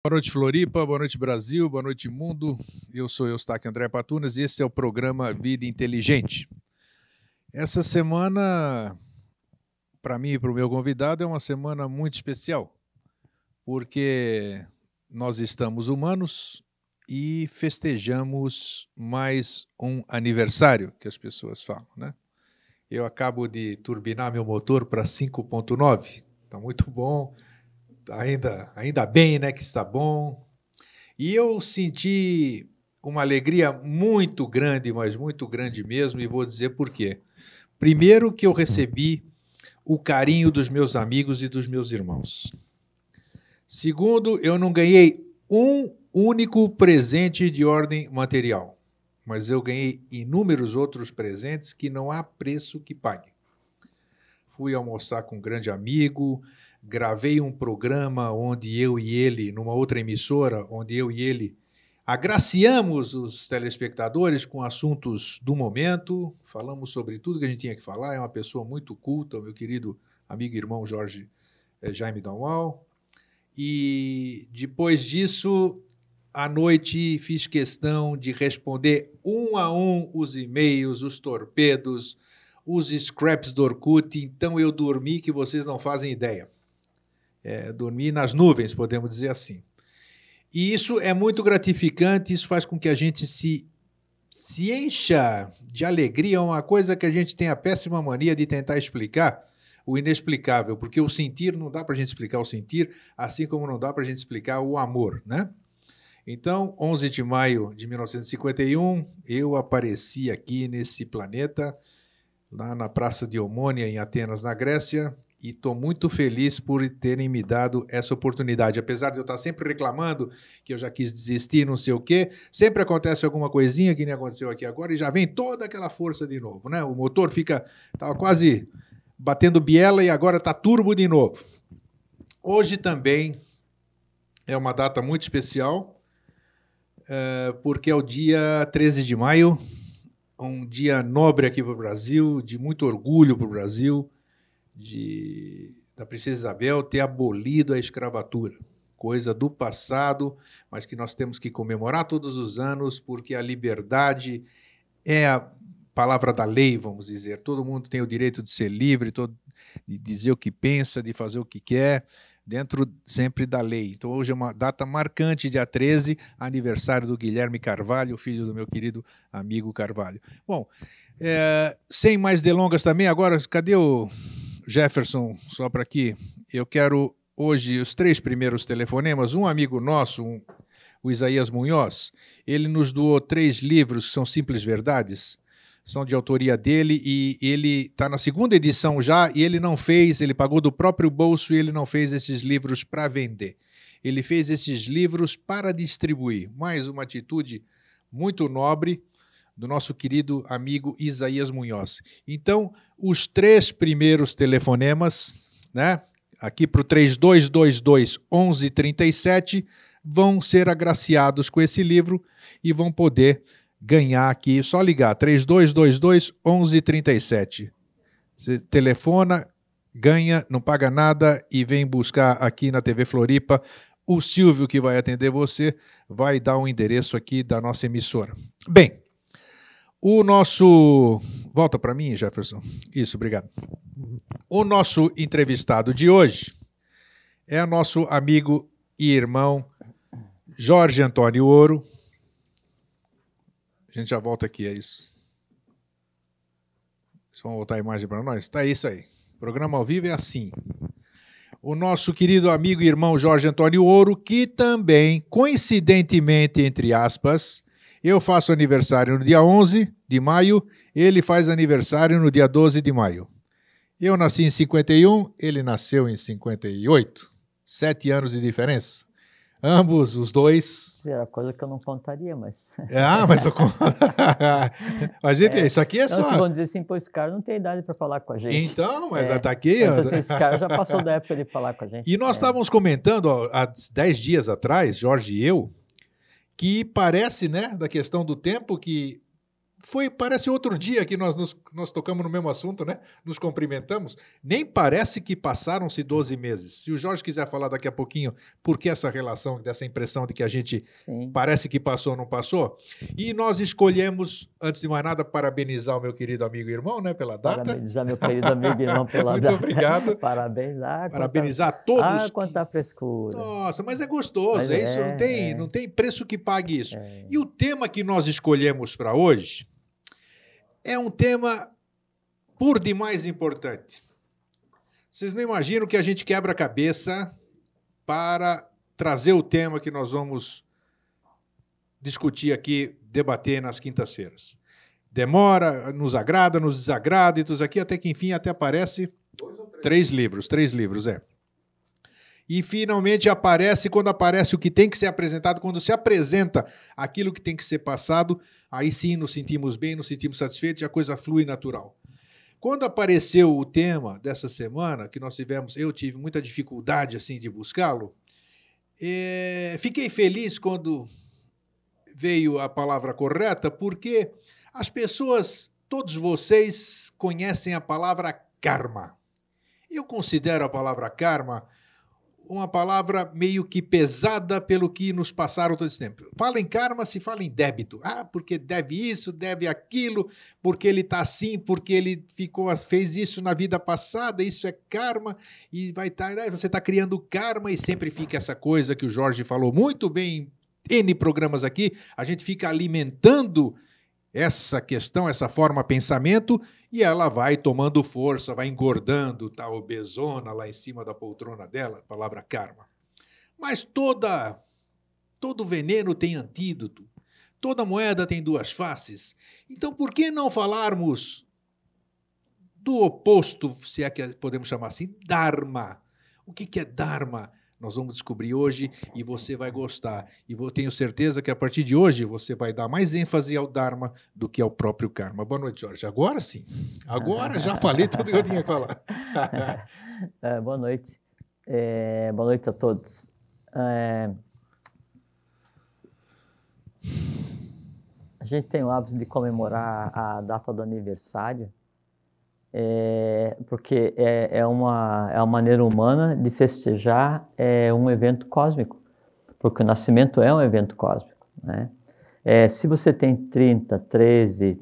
Boa noite, Floripa, boa noite, Brasil, boa noite, mundo. Eu sou Eustáquio André Patunas e esse é o programa Vida Inteligente. Essa semana, para mim e para o meu convidado, é uma semana muito especial, porque nós estamos humanos e festejamos mais um aniversário, que as pessoas falam, né? Eu acabo de turbinar meu motor para 5.9, está muito bom. Ainda bem, né, que está bom. E eu senti uma alegria muito grande, mas muito grande mesmo, e vou dizer por quê. Primeiro, que eu recebi o carinho dos meus amigos e dos meus irmãos. Segundo, eu não ganhei um único presente de ordem material, mas eu ganhei inúmeros outros presentes que não há preço que pague. Fui almoçar com um grande amigo, gravei um programa onde eu e ele, numa outra emissora, onde eu e ele agraciamos os telespectadores com assuntos do momento, falamos sobre tudo que a gente tinha que falar, é uma pessoa muito culta, o meu querido amigo e irmão Jorge Jaime Dalmal. E depois disso, à noite, fiz questão de responder um a um os e-mails, os torpedos, os scraps do Orkut, então eu dormi que vocês não fazem ideia. Dormir nas nuvens, podemos dizer assim. E isso é muito gratificante, isso faz com que a gente se encha de alegria, é uma coisa que a gente tem a péssima mania de tentar explicar o inexplicável, porque o sentir, não dá para a gente explicar o sentir, assim como não dá para a gente explicar o amor, né? Então, 11 de maio de 1951, eu apareci aqui nesse planeta, lá na Praça de Omônia, em Atenas, na Grécia, e estou muito feliz por terem me dado essa oportunidade. Apesar de eu estar sempre reclamando que eu já quis desistir, não sei o quê, sempre acontece alguma coisinha que nem aconteceu aqui agora e já vem toda aquela força de novo, né? O motor estava quase batendo biela e agora está turbo de novo. Hoje também é uma data muito especial, porque é o dia 13 de maio, um dia nobre aqui para o Brasil, de muito orgulho para o Brasil, da Princesa Isabel ter abolido a escravatura, coisa do passado, mas que nós temos que comemorar todos os anos, porque a liberdade é a palavra da lei, vamos dizer. Todo mundo tem o direito de ser livre, de dizer o que pensa, de fazer o que quer, dentro sempre da lei. Então, hoje é uma data marcante, dia 13, aniversário do Guilherme Carvalho, filho do meu querido amigo Carvalho. Bom, sem mais delongas também, agora, cadê o Jefferson, só para aqui? Eu quero hoje os 3 primeiros telefonemas. Um amigo nosso, o Isaías Munhoz, ele nos doou 3 livros que são Simples Verdades, são de autoria dele, e ele está na 2ª edição já, e ele não fez, ele pagou do próprio bolso e ele não fez esses livros para vender. Ele fez esses livros para distribuir. Mais uma atitude muito nobre do nosso querido amigo Isaías Munhoz. Então, os 3 primeiros telefonemas, né, aqui para o 3222-1137, vão ser agraciados com esse livro e vão poder ganhar aqui, só ligar, 3222-1137. Você telefona, ganha, não paga nada e vem buscar aqui na TV Floripa. O Silvio, que vai atender você, vai dar um endereço aqui da nossa emissora. Bem, o nosso... Volta para mim, Jefferson. Isso, obrigado. O nosso entrevistado de hoje é nosso amigo e irmão Jorge Antônio Ouro. A gente já volta aqui, é isso. Vamos voltar a imagem para nós? Tá isso aí. O programa ao vivo é assim. O nosso querido amigo e irmão Jorge Antônio Ouro, que também, coincidentemente, entre aspas, eu faço aniversário no dia 11 de maio, ele faz aniversário no dia 12 de maio. Eu nasci em 51, ele nasceu em 58. 7 anos de diferença. Ambos, os dois. Era coisa que eu não contaria, mas... Mas eu conto. A gente, isso aqui é não, só... Se vão dizer assim, pô, esse cara não tem idade para falar com a gente. Então, mas está aqui... Então, esse cara já passou da época de falar com a gente. E nós estávamos comentando há 10 dias atrás, Jorge e eu, que parece, né, da questão do tempo, que Parece outro dia que nós tocamos no mesmo assunto, né? Nos cumprimentamos. Nem parece que passaram-se 12 meses. Se o Jorge quiser falar daqui a pouquinho por que essa relação, dessa impressão de que a gente parece que passou ou não passou. E nós escolhemos, antes de mais nada, parabenizar o meu querido amigo e irmão, né? Pela data. Parabenizar meu querido amigo e irmão pela Muito data. Muito obrigado. Parabenizar a todos. Quanta frescura. Nossa, mas é gostoso. Mas isso não tem preço que pague isso. E o tema que nós escolhemos para hoje é um tema por demais importante. Vocês não imaginam que a gente quebra a cabeça para trazer o tema que nós vamos discutir aqui, debater nas quintas-feiras. Demora, nos agrada, nos desagrada, e tudo aqui, até que enfim até aparece 3 livros, E finalmente quando aparece o que tem que ser apresentado, quando se apresenta aquilo que tem que ser passado, aí sim nos sentimos bem, nos sentimos satisfeitos e a coisa flui natural. Quando apareceu o tema dessa semana, que eu tive muita dificuldade assim de buscá-lo, fiquei feliz quando veio a palavra correta, porque as pessoas, todos vocês, conhecem a palavra karma. Eu considero a palavra karma uma palavra meio que pesada pelo que nos passaram todo esse tempo. Fala em karma, se fala em débito. Porque deve isso, deve aquilo, porque ele está assim, porque ele fez isso na vida passada, isso é karma, e você está criando karma, e sempre fica essa coisa que o Jorge falou muito bem em N programas aqui, a gente fica alimentando essa questão, essa forma de pensamento, e ela vai tomando força, vai engordando, tá obesona lá em cima da poltrona dela, palavra karma. Mas todo veneno tem antídoto, toda moeda tem 2 faces. Então, por que não falarmos do oposto, se é que podemos chamar assim, Dharma? O que é Dharma? Nós vamos descobrir hoje e você vai gostar. E eu tenho certeza que a partir de hoje você vai dar mais ênfase ao Dharma do que ao próprio karma. Boa noite, Jorge. Agora sim. Agora já falei tudo que eu tinha que falar. Boa noite. Boa noite a todos. A gente tem o hábito de comemorar a data do aniversário, porque é uma maneira humana de festejar um evento cósmico, porque o nascimento é um evento cósmico, né? Se você tem 30, 13,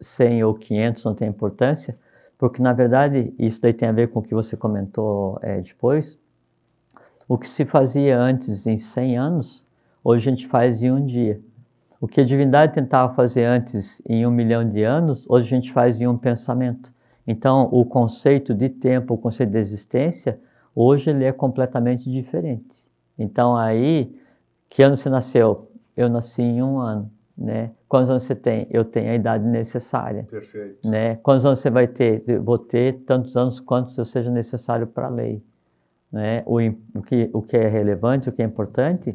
100 ou 500, não tem importância, porque na verdade isso daí tem a ver com o que você comentou depois. O que se fazia antes em 100 anos, hoje a gente faz em um dia. O que a divindade tentava fazer antes em 1 milhão de anos, hoje a gente faz em um pensamento. Então, o conceito de tempo, o conceito de existência, hoje ele é completamente diferente. Então, aí, que ano você nasceu? Eu nasci em 1 ano, né? Quantos anos você tem? Eu tenho a idade necessária. Perfeito. Né? Quantos anos você vai ter? Eu vou ter tantos anos quantos seja necessário para a lei. Né? O que é relevante, o que é importante,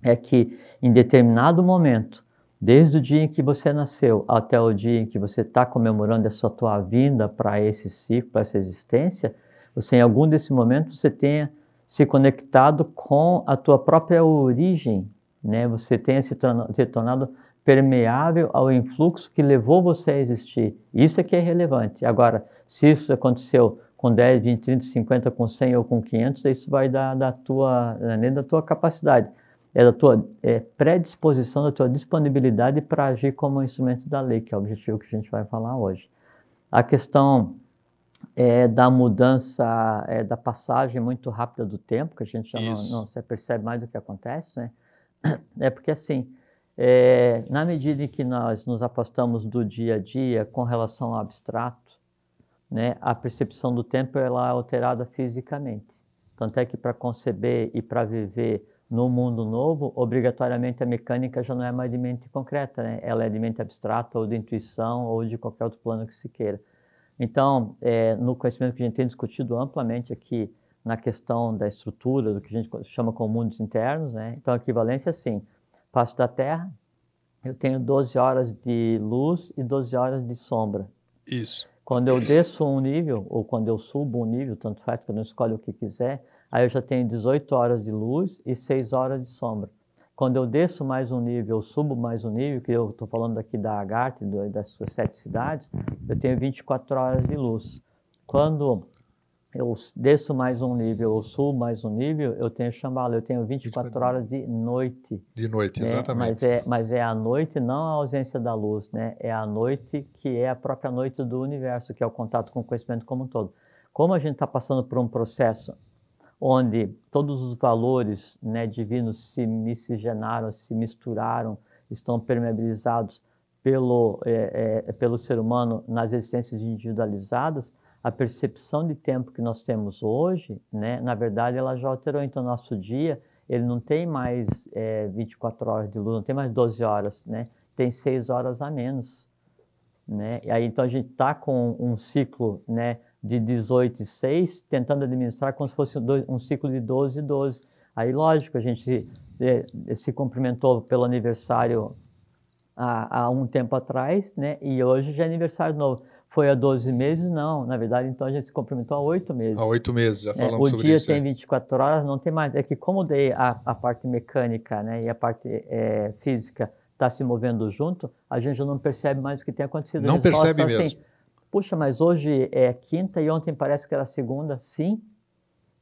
é que em determinado momento, desde o dia em que você nasceu até o dia em que você está comemorando essa tua vinda para esse ciclo, para essa existência, você em algum desse momento você tenha se conectado com a tua própria origem, né? Você tenha se tornado permeável ao influxo que levou você a existir. Isso é que é relevante. Agora, se isso aconteceu com 10, 20, 30, 50, com 100 ou com 500, isso vai nem da tua capacidade. É da tua predisposição, da tua disponibilidade para agir como instrumento da lei, que é o objetivo que a gente vai falar hoje. A questão da mudança, da passagem muito rápida do tempo, que a gente já não se percebe mais do que acontece, né? É porque assim, na medida em que nós nos afastamos do dia a dia com relação ao abstrato, né, a percepção do tempo ela é alterada fisicamente. Tanto é que para conceber e para viver no mundo novo, obrigatoriamente a mecânica já não é mais de mente concreta, né? Ela é de mente abstrata ou de intuição ou de qualquer outro plano que se queira. Então, no conhecimento que a gente tem discutido amplamente aqui na questão da estrutura, do que a gente chama como mundos internos, né? Então, a equivalência é assim, face da Terra, eu tenho 12 horas de luz e 12 horas de sombra. Isso. Quando eu desço um nível, ou quando eu subo um nível, tanto faz que eu não escolho o que quiser, aí eu já tenho 18 horas de luz e 6 horas de sombra. Quando eu desço mais um nível, eu subo mais um nível, que eu estou falando aqui da Agartha, das suas 7 cidades, eu tenho 24 horas de luz. Quando eu desço mais um nível, eu subo mais um nível, eu tenho Shambhala, eu tenho 24 horas de noite. De noite, né? exatamente. Mas é a noite, não a ausência da luz, né? É a noite que é a própria noite do universo, que é o contato com o conhecimento como um todo. Como a gente está passando por um processo onde todos os valores, né, divinos se miscigenaram, se misturaram, estão permeabilizados pelo ser humano nas existências individualizadas, a percepção de tempo que nós temos hoje, né, na verdade, ela já alterou. Então, nosso dia, ele não tem mais 24 horas de luz, não tem mais 12 horas, né? Tem 6 horas a menos. Né? E aí, então, a gente está com um ciclo, né, de 18 e 6, tentando administrar como se fosse um ciclo de 12 e 12. Aí, lógico, a gente se cumprimentou pelo aniversário há um tempo atrás, né? E hoje já é aniversário novo. Foi há 12 meses? Não, na verdade, então a gente se cumprimentou há 8 meses. Há 8 meses, já falamos sobre isso. isso. O dia tem 24 horas, não tem mais. É que como daí a parte mecânica, né, e a parte física está se movendo junto, a gente já não percebe mais o que tem acontecido. Não percebe mesmo. Assim, puxa, mas hoje é quinta e ontem parece que era segunda? Sim.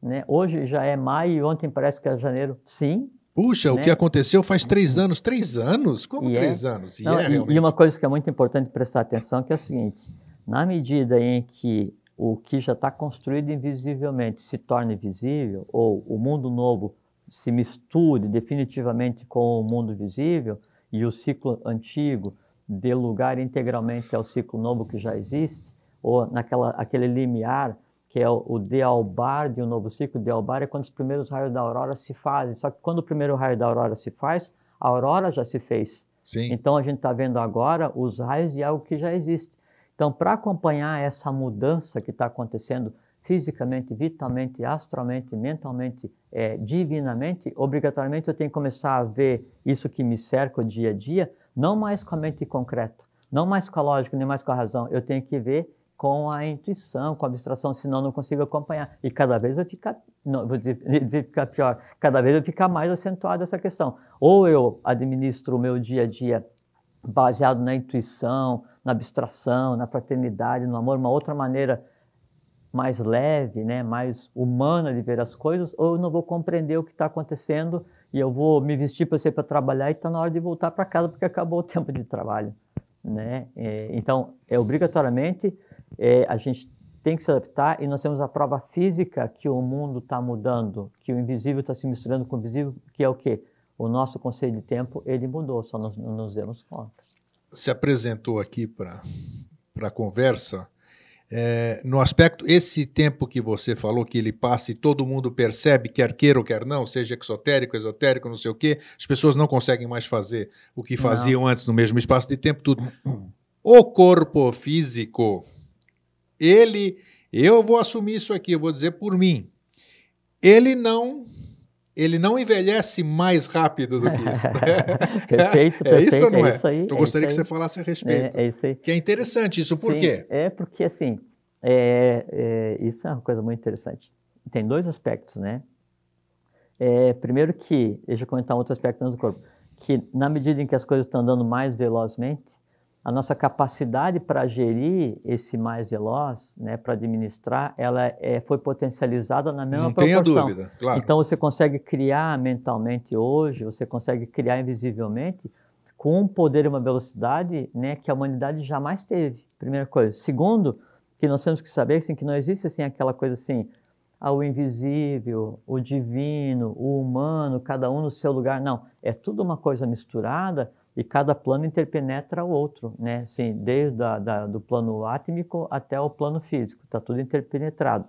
Né? Hoje já é maio e ontem parece que era janeiro? Sim. Puxa, né? O que aconteceu faz 3 anos. 3 anos? Como 3 anos? E uma coisa que é muito importante prestar atenção que é o seguinte, na medida em que o que já está construído invisivelmente se torne visível, ou o mundo novo se misture definitivamente com o mundo visível, e o ciclo antigo dê lugar integralmente ao ciclo novo que já existe, ou aquele limiar que é o Dealbar de um novo ciclo. Dealbar é quando os primeiros raios da aurora se fazem. Só que quando o primeiro raio da aurora se faz, a aurora já se fez. Sim. Então a gente está vendo agora os raios de algo que já existe. Então, para acompanhar essa mudança que está acontecendo fisicamente, vitalmente, astralmente, mentalmente, divinamente, obrigatoriamente eu tenho que começar a ver isso que me cerca o dia a dia, não mais com a mente concreta, não mais com a lógica, nem mais com a razão. Eu tenho que ver com a intuição, com a abstração, senão eu não consigo acompanhar. E cada vez vai ficar, não, vou dizer ficar pior, cada vez vai ficar mais acentuada essa questão. Ou eu administro o meu dia a dia baseado na intuição, na abstração, na fraternidade, no amor, uma outra maneira mais leve, né, mais humana de ver as coisas, ou eu não vou compreender o que está acontecendo e eu vou me vestir para ser para trabalhar e está na hora de voltar para casa porque acabou o tempo de trabalho. Né? Então, obrigatoriamente, a gente tem que se adaptar e nós temos a prova física que o mundo está mudando, que o invisível está se misturando com o visível, que é o quê? O nosso conceito de tempo, ele mudou, só nós não nos demos conta. Se apresentou aqui para a conversa, no aspecto, esse tempo que você falou que ele passa e todo mundo percebe, quer queira ou quer não, seja exotérico, esotérico, não sei o quê, as pessoas não conseguem mais fazer o que faziam antes no mesmo espaço de tempo, tudo. O corpo físico, eu vou assumir isso aqui, eu vou dizer por mim, ele não envelhece mais rápido do que isso. Perfeito, é isso ou não é? Isso aí, eu gostaria que você falasse a respeito. É isso aí. Que é interessante isso, por quê? Porque, assim, isso é uma coisa muito interessante. Tem 2 aspectos, né? Primeiro que, deixa eu comentar outro aspecto do corpo, que na medida em que as coisas estão andando mais velozmente, a nossa capacidade para gerir esse mais veloz, né, para administrar, ela foi potencializada na mesma proporção. Não tenha dúvida, claro. Então você consegue criar mentalmente hoje, você consegue criar invisivelmente com um poder e uma velocidade, né, que a humanidade jamais teve, primeira coisa. Segundo, que nós temos que saber assim, que não existe assim, aquela coisa assim, o invisível, o divino, o humano, cada um no seu lugar. Não, é tudo uma coisa misturada, e cada plano interpenetra o outro, né? Assim, desde do plano átmico até o plano físico, está tudo interpenetrado.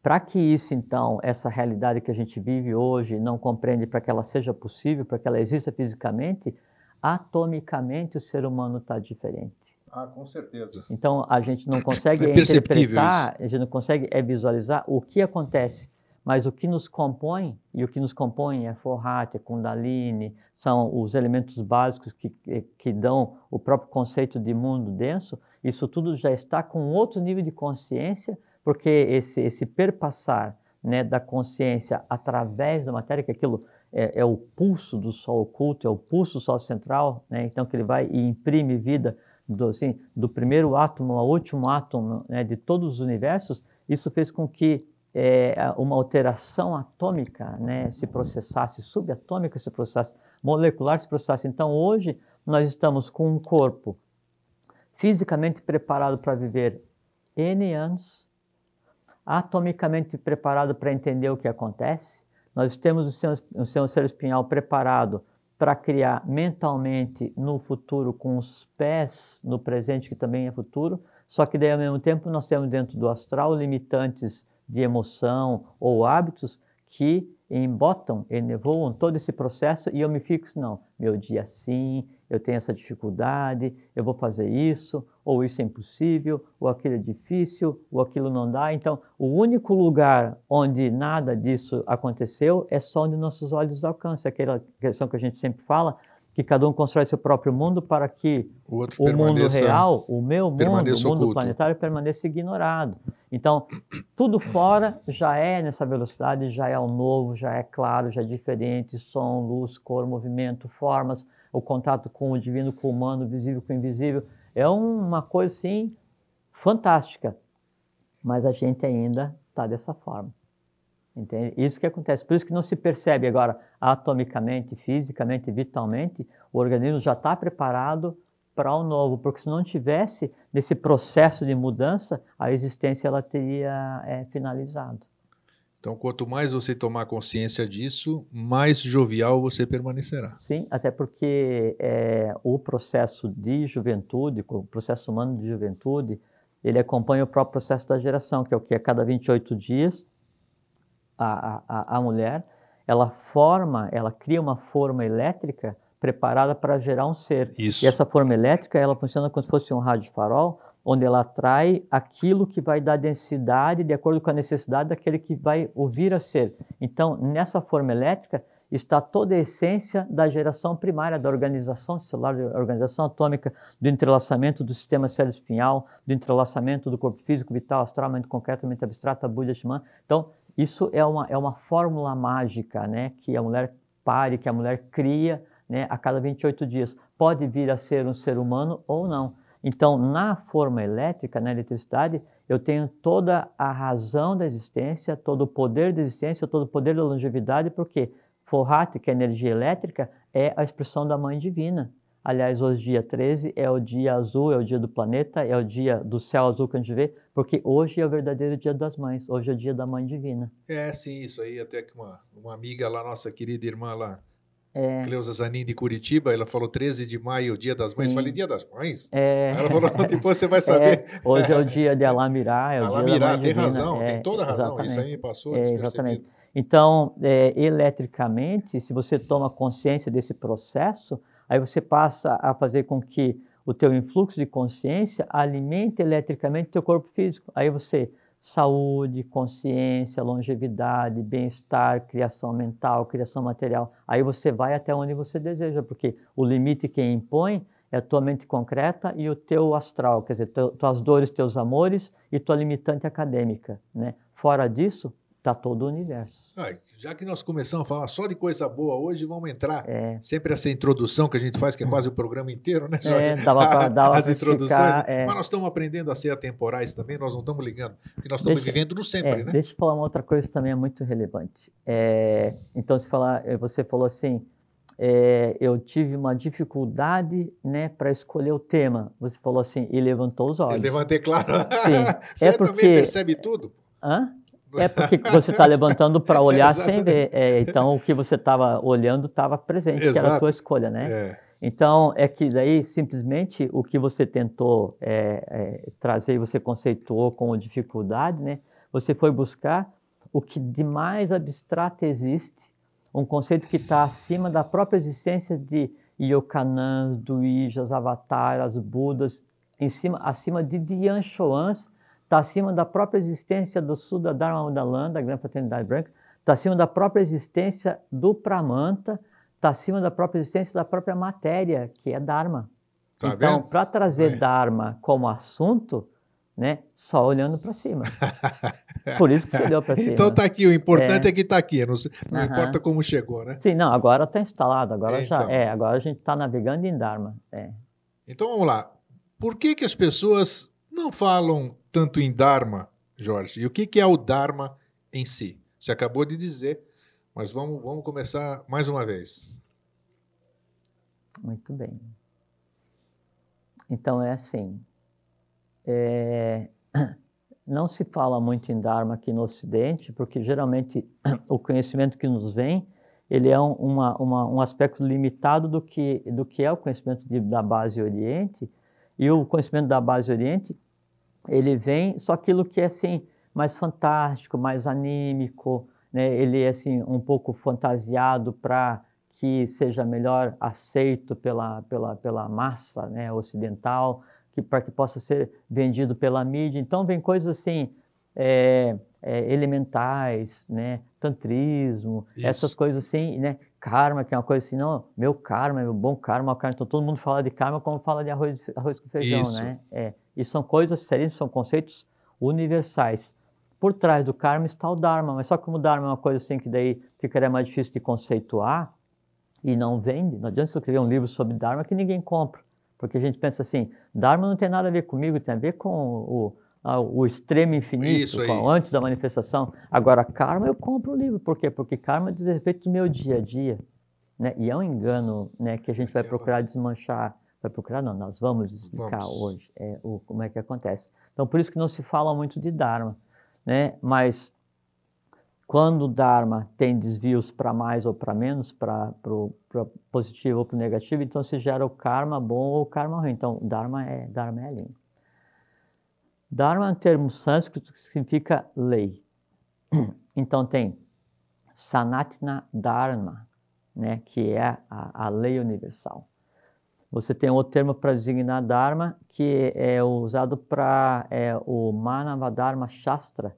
Para que isso, então, essa realidade que a gente vive hoje, não compreende, para que ela seja possível, para que ela exista fisicamente, atomicamente o ser humano está diferente. Com certeza. Então, a gente não consegue interpretar, a gente não consegue visualizar o que acontece. Mas o que nos compõe, e o que nos compõe é Forrati, é Kundalini, são os elementos básicos que dão o próprio conceito de mundo denso, isso tudo já está com outro nível de consciência, porque esse perpassar, né, da consciência através da matéria, que aquilo é o pulso do Sol oculto, é o pulso do Sol central, né? Então que ele vai e imprime vida do primeiro átomo ao último átomo, né, de todos os universos. Isso fez com que uma alteração atômica, né, se processasse, subatômica se processasse, molecular se processasse. Então hoje nós estamos com um corpo fisicamente preparado para viver N anos, atomicamente preparado para entender o que acontece. Nós temos o seu ser espinhal preparado para criar mentalmente no futuro, com os pés no presente, que também é futuro, só que daí ao mesmo tempo nós temos dentro do astral limitantes de emoção ou hábitos que embotam, enevoam todo esse processo e eu me fixo, não, meu dia é assim, eu tenho essa dificuldade, eu vou fazer isso, ou isso é impossível, ou aquilo é difícil, ou aquilo não dá. Então, o único lugar onde nada disso aconteceu é só onde nossos olhos alcançam. Aquela questão que a gente sempre fala, que cada um constrói seu próprio mundo para que o mundo real, o meu mundo, o mundo planetário, permaneça ignorado. Então, tudo fora já é nessa velocidade, já é o novo, já é claro, já é diferente, som, luz, cor, movimento, formas, o contato com o divino, com o humano, visível com o invisível. É uma coisa, assim, fantástica. Mas a gente ainda está dessa forma. Entende? Isso que acontece. Por isso que não se percebe agora, atomicamente, fisicamente, vitalmente, o organismo já está preparado para o novo. Porque se não tivesse nesse processo de mudança, a existência ela teria finalizado. Então, quanto mais você tomar consciência disso, mais jovial você permanecerá. Sim, até porque o processo de juventude, o processo humano de juventude, ele acompanha o próprio processo da geração, que é o que a cada 28 dias, a mulher, ela cria uma forma elétrica preparada para gerar um ser. Isso. E essa forma elétrica, ela funciona como se fosse um rádio farol, onde ela atrai aquilo que vai dar densidade de acordo com a necessidade daquele que vai vir a ser. Então, nessa forma elétrica, está toda a essência da geração primária, da organização celular, da organização atômica, do entrelaçamento do sistema cérebro-espinhal, do entrelaçamento do corpo físico, vital, astral, mente concreta, mente abstrata, Buda, Xamã. Então, isso é uma fórmula mágica, né, que a mulher pare, que a mulher cria, né, a cada 28 dias. Pode vir a ser um ser humano ou não. Então, na forma elétrica, na eletricidade, eu tenho toda a razão da existência, todo o poder da existência, todo o poder da longevidade, porque Forrat, que é energia elétrica, é a expressão da Mãe Divina. Aliás, hoje, dia 13, é o dia azul, é o dia do planeta, é o dia do céu azul que a gente vê, porque hoje é o verdadeiro dia das mães, hoje é o dia da Mãe Divina. Sim, isso aí, até que uma amiga lá, nossa querida irmã lá, Cleusa Zanin de Curitiba, ela falou 13 de maio, dia das mães. Sim. Falei, dia das mães? Ela falou, depois você vai saber. Hoje é o dia de Alamirá, é o dia da Mãe tem Divina. razão, tem toda a razão, exatamente. Isso aí me passou despercebido. Exatamente. Então, eletricamente, se você toma consciência desse processo, aí você passa a fazer com que o teu influxo de consciência alimente eletricamente o teu corpo físico. Aí você, saúde, consciência, longevidade, bem-estar, criação mental, criação material. Aí você vai até onde você deseja, porque o limite que impõe é a tua mente concreta e o teu astral, quer dizer, tuas dores, teus amores e tua limitante acadêmica, né? Fora disso, está todo o universo. Já que nós começamos a falar só de coisa boa hoje, vamos entrar sempre essa introdução que a gente faz, que é quase o programa inteiro, né? Dava as introduções. Mas nós estamos aprendendo a ser atemporais também, nós não estamos ligando, porque nós estamos vivendo no sempre, né? Deixa eu falar uma outra coisa que também é muito relevante. Então, você falou assim, eu tive uma dificuldade, né, para escolher o tema. Você falou assim, e levantou os olhos. Eu levantei, claro. Sim. Você também percebe tudo? É porque você está levantando para olhar sem ver. Então, o que você estava olhando estava presente, que era a tua escolha, né? Então, é que daí, simplesmente, o que você tentou trazer, você conceituou como dificuldade, né? Você foi buscar o que de mais abstrato existe, um conceito que está acima da própria existência de Yokanãs, Duijas, Avataras, Budas, acima de Dian Choans, está acima da própria existência do Suda Dharma Mudalan, da Grande Fraternidade Branca, está acima da própria existência do Pramanta, está acima da própria existência da própria matéria, que é Dharma. Então, para trazer Dharma como assunto, né? Só olhando para cima. Por isso que você olhou para cima. Então tá aqui, o importante é que tá aqui, não Aham. importa como chegou, né? Sim, não, agora está instalado, agora Então. agora a gente está navegando em Dharma. Então vamos lá. Por que as pessoas não falam tanto em Dharma, Jorge? E o que é o Dharma em si? Você acabou de dizer, mas vamos começar mais uma vez. Muito bem. Então é assim, não se fala muito em Dharma aqui no Ocidente, porque geralmente o conhecimento que nos vem, ele é um aspecto limitado do que é o conhecimento da base Oriente, e o conhecimento da base Oriente, ele vem só aquilo que é assim, mais fantástico, mais anímico, né? Ele é assim, um pouco fantasiado para que seja melhor aceito pela massa, né, ocidental, para que possa ser vendido pela mídia. Então vem coisas assim, elementais, né, tantrismo, essas coisas assim, né, karma, que é uma coisa assim, não, meu karma, meu bom karma, mau karma. Então todo mundo fala de karma como fala de arroz com feijão, Isso. né? E são coisas sérias, são conceitos universais. Por trás do karma está o dharma, mas só que como o dharma é uma coisa assim que daí ficaria mais difícil de conceituar e não vende, não adianta você escrever um livro sobre dharma que ninguém compra, porque a gente pensa assim, dharma não tem nada a ver comigo, tem a ver com o extremo infinito, antes da manifestação. Agora, karma eu compro o livro, por quê? Porque karma diz respeito do meu dia a dia, né? E é um engano, né, que a gente vai procurar desmanchar. Vai procurar, não, nós vamos explicar hoje como é que acontece. Então, por isso que não se fala muito de Dharma, né? Mas quando o Dharma tem desvios para mais ou para menos, para o positivo ou para o negativo, então se gera o karma bom ou o karma ruim. Então, Dharma é a linha. Dharma é um termo sânscrito que significa lei. Então tem Sanatana Dharma, né, que é a lei universal. Você tem outro termo para designar Dharma, que é usado para o Manavadharma Shastra,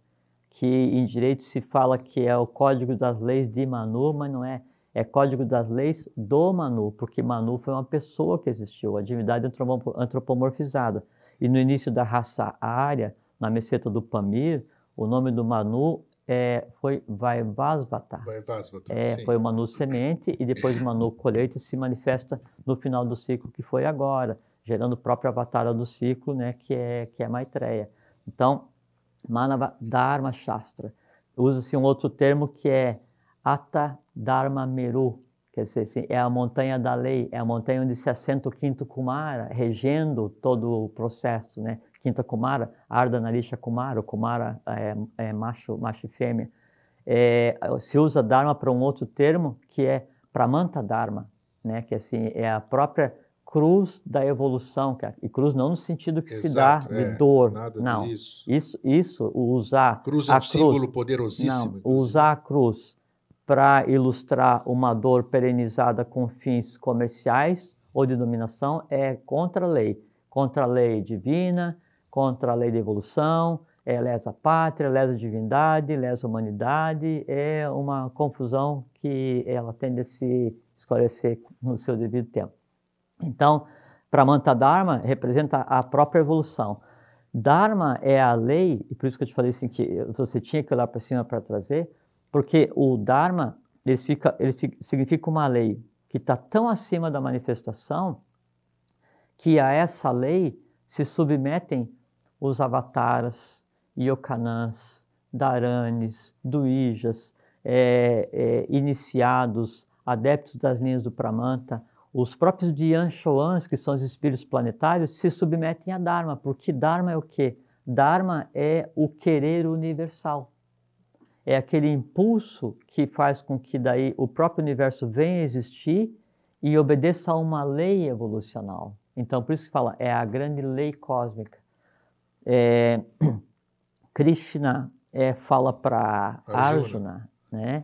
que em direito se fala que é o código das leis de Manu, mas não é. É código das leis do Manu, porque Manu foi uma pessoa que existiu, a divindade antropomorfizada. E no início da raça Arya, na meseta do Pamir, o nome do Manu foi Vaivasvata. Foi o Manu semente, e depois o Manu colheita se manifesta no final do ciclo que foi agora, gerando o próprio avatar do ciclo, né, que é Maitreya. Então, Manava Dharma Shastra. Usa-se um outro termo que é Ata Dharma Meru, quer dizer, assim, é a montanha da lei, é a montanha onde se assenta o quinto Kumara, regendo todo o processo, né? Quinta Kumara, Ardhanarisha Kumara, o Kumara é macho e fêmea. Se usa Dharma para um outro termo que é Pramanta Dharma, né? Que assim, é a própria cruz da evolução, e cruz não no sentido que se dá de dor, não. Isso, usar cruz é um símbolo poderosíssimo. Não, usar a cruz para ilustrar uma dor perenizada com fins comerciais ou de dominação é contra a lei divina, contra a lei da evolução, lesa a pátria, lesa a divindade, lesa a humanidade, é uma confusão que ela tende a se esclarecer no seu devido tempo. Então, Pramanta Dharma representa a própria evolução. Dharma é a lei, e por isso que eu te falei assim, que você tinha que olhar para cima para trazer, porque o Dharma ele significa uma lei que está tão acima da manifestação que a essa lei se submetem os avataras, yokanãs, dharanis, duijas, iniciados, adeptos das linhas do Pramanta, os próprios Dhyan Shoans, que são os espíritos planetários, se submetem a Dharma, porque Dharma é o quê? Dharma é o querer universal. É aquele impulso que faz com que daí o próprio universo venha a existir e obedeça a uma lei evolucional. Então, por isso que fala, é a grande lei cósmica. Krishna fala para Arjuna, né?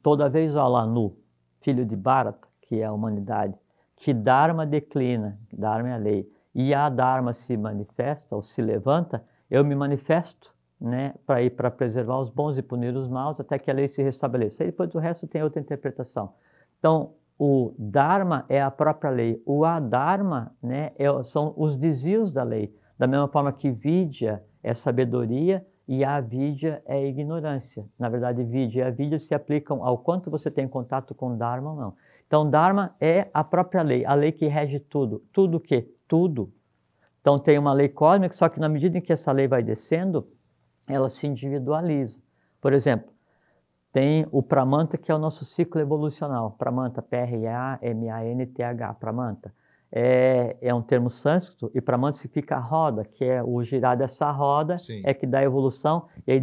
Toda vez, ó lá, Nu, filho de Bharata, que é a humanidade, que Dharma declina, Dharma é a lei, e a Dharma se manifesta ou se levanta, eu me manifesto, né, para ir para preservar os bons e punir os maus, até que a lei se restabeleça. E depois o resto tem outra interpretação. Então, o Dharma é a própria lei. O Adharma, né, são os desvios da lei. Da mesma forma que vidya é sabedoria e avidya é ignorância. Na verdade, vidya e avidya se aplicam ao quanto você tem contato com Dharma ou não. Então, Dharma é a própria lei, a lei que rege tudo. Tudo o quê? Tudo. Então, tem uma lei cósmica, só que na medida em que essa lei vai descendo, ela se individualiza. Por exemplo, tem o Pramanta, que é o nosso ciclo evolucional. Pramanta, P-R-A-M-A-N-T-H, Pramanta. É um termo sânscrito, e Pramanta significa roda, que é o girar dessa roda, Sim. é que dá a evolução. E aí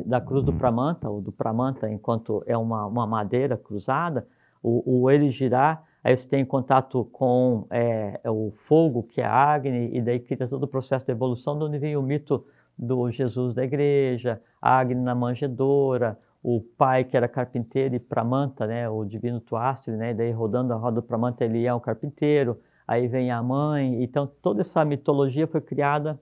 da cruz do Pramanta, ou do Pramanta, enquanto é uma madeira cruzada, o ele girar, aí você tem contato com o fogo, que é a Agni, e daí cria todo o processo de evolução, de onde vem o mito do Jesus da igreja, a Agni na manjedoura, o pai que era carpinteiro e Pramanta, né, o divino Tuastri, né, daí rodando a roda do Pramanta ele é um carpinteiro, aí vem a mãe, então toda essa mitologia foi criada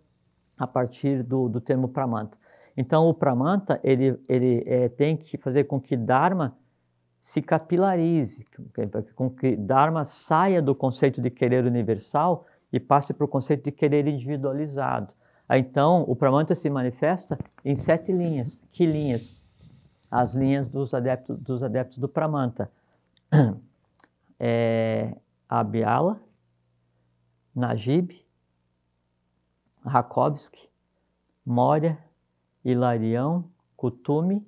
a partir do termo Pramanta. Então o Pramanta, ele tem que fazer com que Dharma se capilarize, com que Dharma saia do conceito de querer universal e passe para o conceito de querer individualizado. Então o Pramanta se manifesta em 7 linhas. Que linhas? As linhas dos adeptos do Pramanta. Abhyala, Najib, Rakovsky, Moria, Hilarião, Kutumi,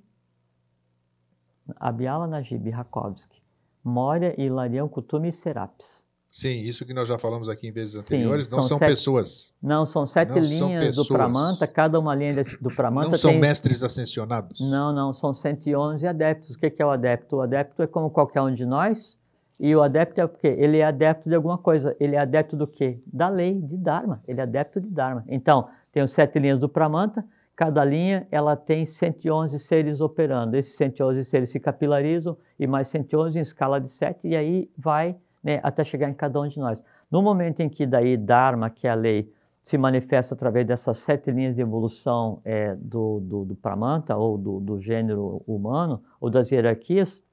Abhyala, Najib, Rakovsky, Moria, Hilarião, Kutumi e Serapis. Sim, isso que nós já falamos aqui em vezes anteriores, não são 7, pessoas. Não, são 7 linhas do Pramanta, cada uma linha do Pramanta não são mestres ascensionados? Não, são 111 adeptos. O que é o adepto? O adepto é como qualquer um de nós, e o adepto é o quê? Ele é adepto de alguma coisa. Ele é adepto do quê? Da lei, de Dharma. Ele é adepto de Dharma. Então, tem as 7 linhas do Pramanta, cada linha ela tem 111 seres operando. Esses 111 seres se capilarizam, e mais 111 em escala de 7, e aí vai, né, até chegar em cada um de nós. No momento em que daí Dharma, que é a lei, se manifesta através dessas 7 linhas de evolução do Pramanta, ou do gênero humano, ou das hierarquias,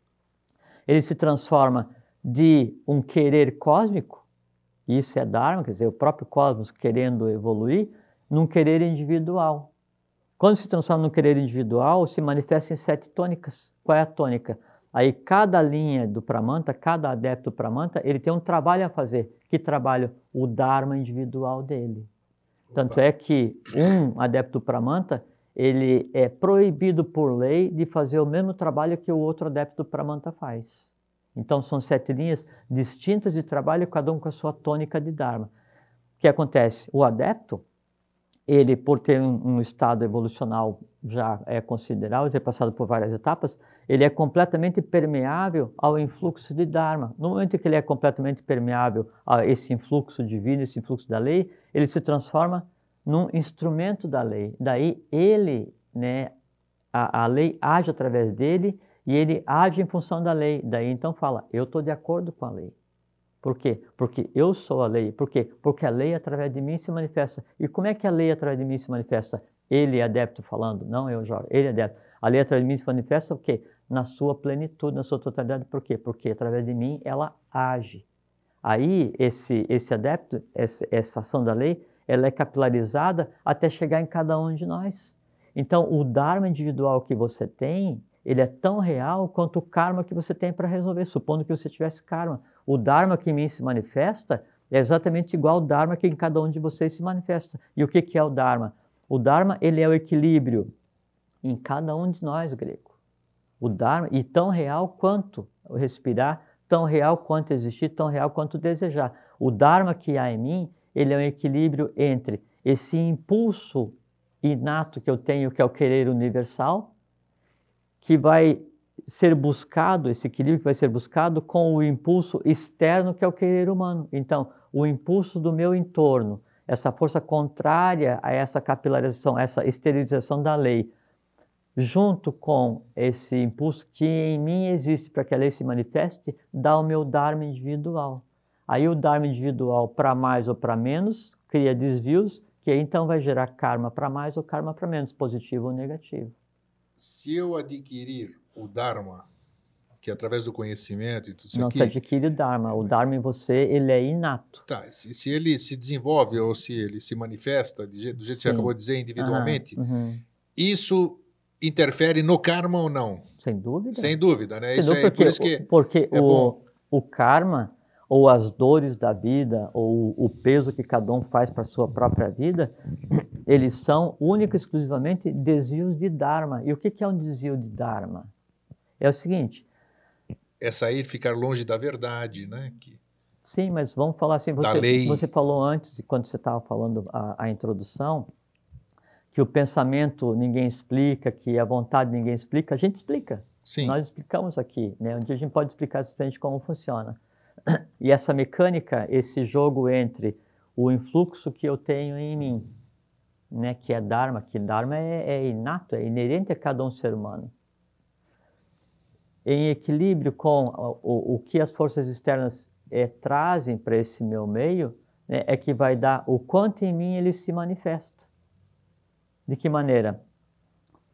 ele se transforma de um querer cósmico, isso é Dharma, quer dizer, o próprio cosmos querendo evoluir, num querer individual. Quando se transforma num querer individual, se manifesta em 7 tônicas. Qual é a tônica? Aí cada linha do Pramanta, cada adepto do Pramanta, ele tem um trabalho a fazer. Que trabalho? O Dharma individual dele. Tanto é que um adepto do Pramanta, ele é proibido por lei de fazer o mesmo trabalho que o outro adepto do Pramanta faz. Então são 7 linhas distintas de trabalho, cada um com a sua tônica de Dharma. O que acontece? O adepto, ele, por ter um estado evolucional já considerável, ter passado por várias etapas, ele é completamente permeável ao influxo de Dharma. No momento em que ele é completamente permeável a esse influxo divino, esse influxo da lei, ele se transforma num instrumento da lei. Daí ele, né, a lei age através dele e ele age em função da lei. Daí então fala, eu estou de acordo com a lei. Por quê? Porque eu sou a lei. Por quê? Porque a lei através de mim se manifesta. E como é que a lei através de mim se manifesta? Ele é adepto falando, não eu, Jorge. Ele é adepto. A lei através de mim se manifesta o quê? Na sua plenitude, na sua totalidade. Por quê? Porque através de mim ela age. Aí esse adepto, essa ação da lei, ela é capilarizada até chegar em cada um de nós. Então o Dharma individual que você tem, ele é tão real quanto o karma que você tem para resolver, supondo que você tivesse karma. O Dharma que em mim se manifesta é exatamente igual ao Dharma que em cada um de vocês se manifesta. E o que é o Dharma? O Dharma, ele é o equilíbrio em cada um de nós, grego. O Dharma, e tão real quanto o respirar, tão real quanto existir, tão real quanto desejar. O Dharma que há em mim, ele é um equilíbrio entre esse impulso inato que eu tenho, que é o querer universal, que vai ser buscado, esse equilíbrio que vai ser buscado com o impulso externo, que é o querer humano. Então, o impulso do meu entorno, essa força contrária a essa capilarização, essa esterilização da lei, junto com esse impulso que em mim existe para que a lei se manifeste, dá o meu Dharma individual. Aí o Dharma individual, para mais ou para menos, cria desvios, que aí então vai gerar karma para mais ou karma para menos, positivo ou negativo. Se eu adquirir o Dharma que através do conhecimento e tudo isso Não aqui... se adquire o Dharma. O Dharma em você, ele é inato. Tá, se ele se desenvolve ou se ele se manifesta do jeito que você acabou de dizer, individualmente, isso interfere no karma ou não? Sem dúvida. Sem dúvida, né? Sem dúvida, Por isso que porque é bom. O karma, ou as dores da vida, ou o peso que cada um faz para a sua própria vida, eles são único e exclusivamente desvios de Dharma. E o que é um desvio de Dharma? É o seguinte... É sair, ficar longe da verdade, né? Sim, mas vamos falar assim, você falou antes, quando você estava falando a introdução, que o pensamento ninguém explica, que a vontade ninguém explica. A gente explica. Sim. Nós explicamos aqui, né? Um dia a gente pode explicar simplesmente como funciona. E essa mecânica, esse jogo entre o influxo que eu tenho em mim, né? Que é Dharma, que Dharma é inato, é inerente a cada um ser humano. Em equilíbrio com o que as forças externas trazem para esse meu meio, né, é que vai dar o quanto em mim ele se manifesta. De que maneira?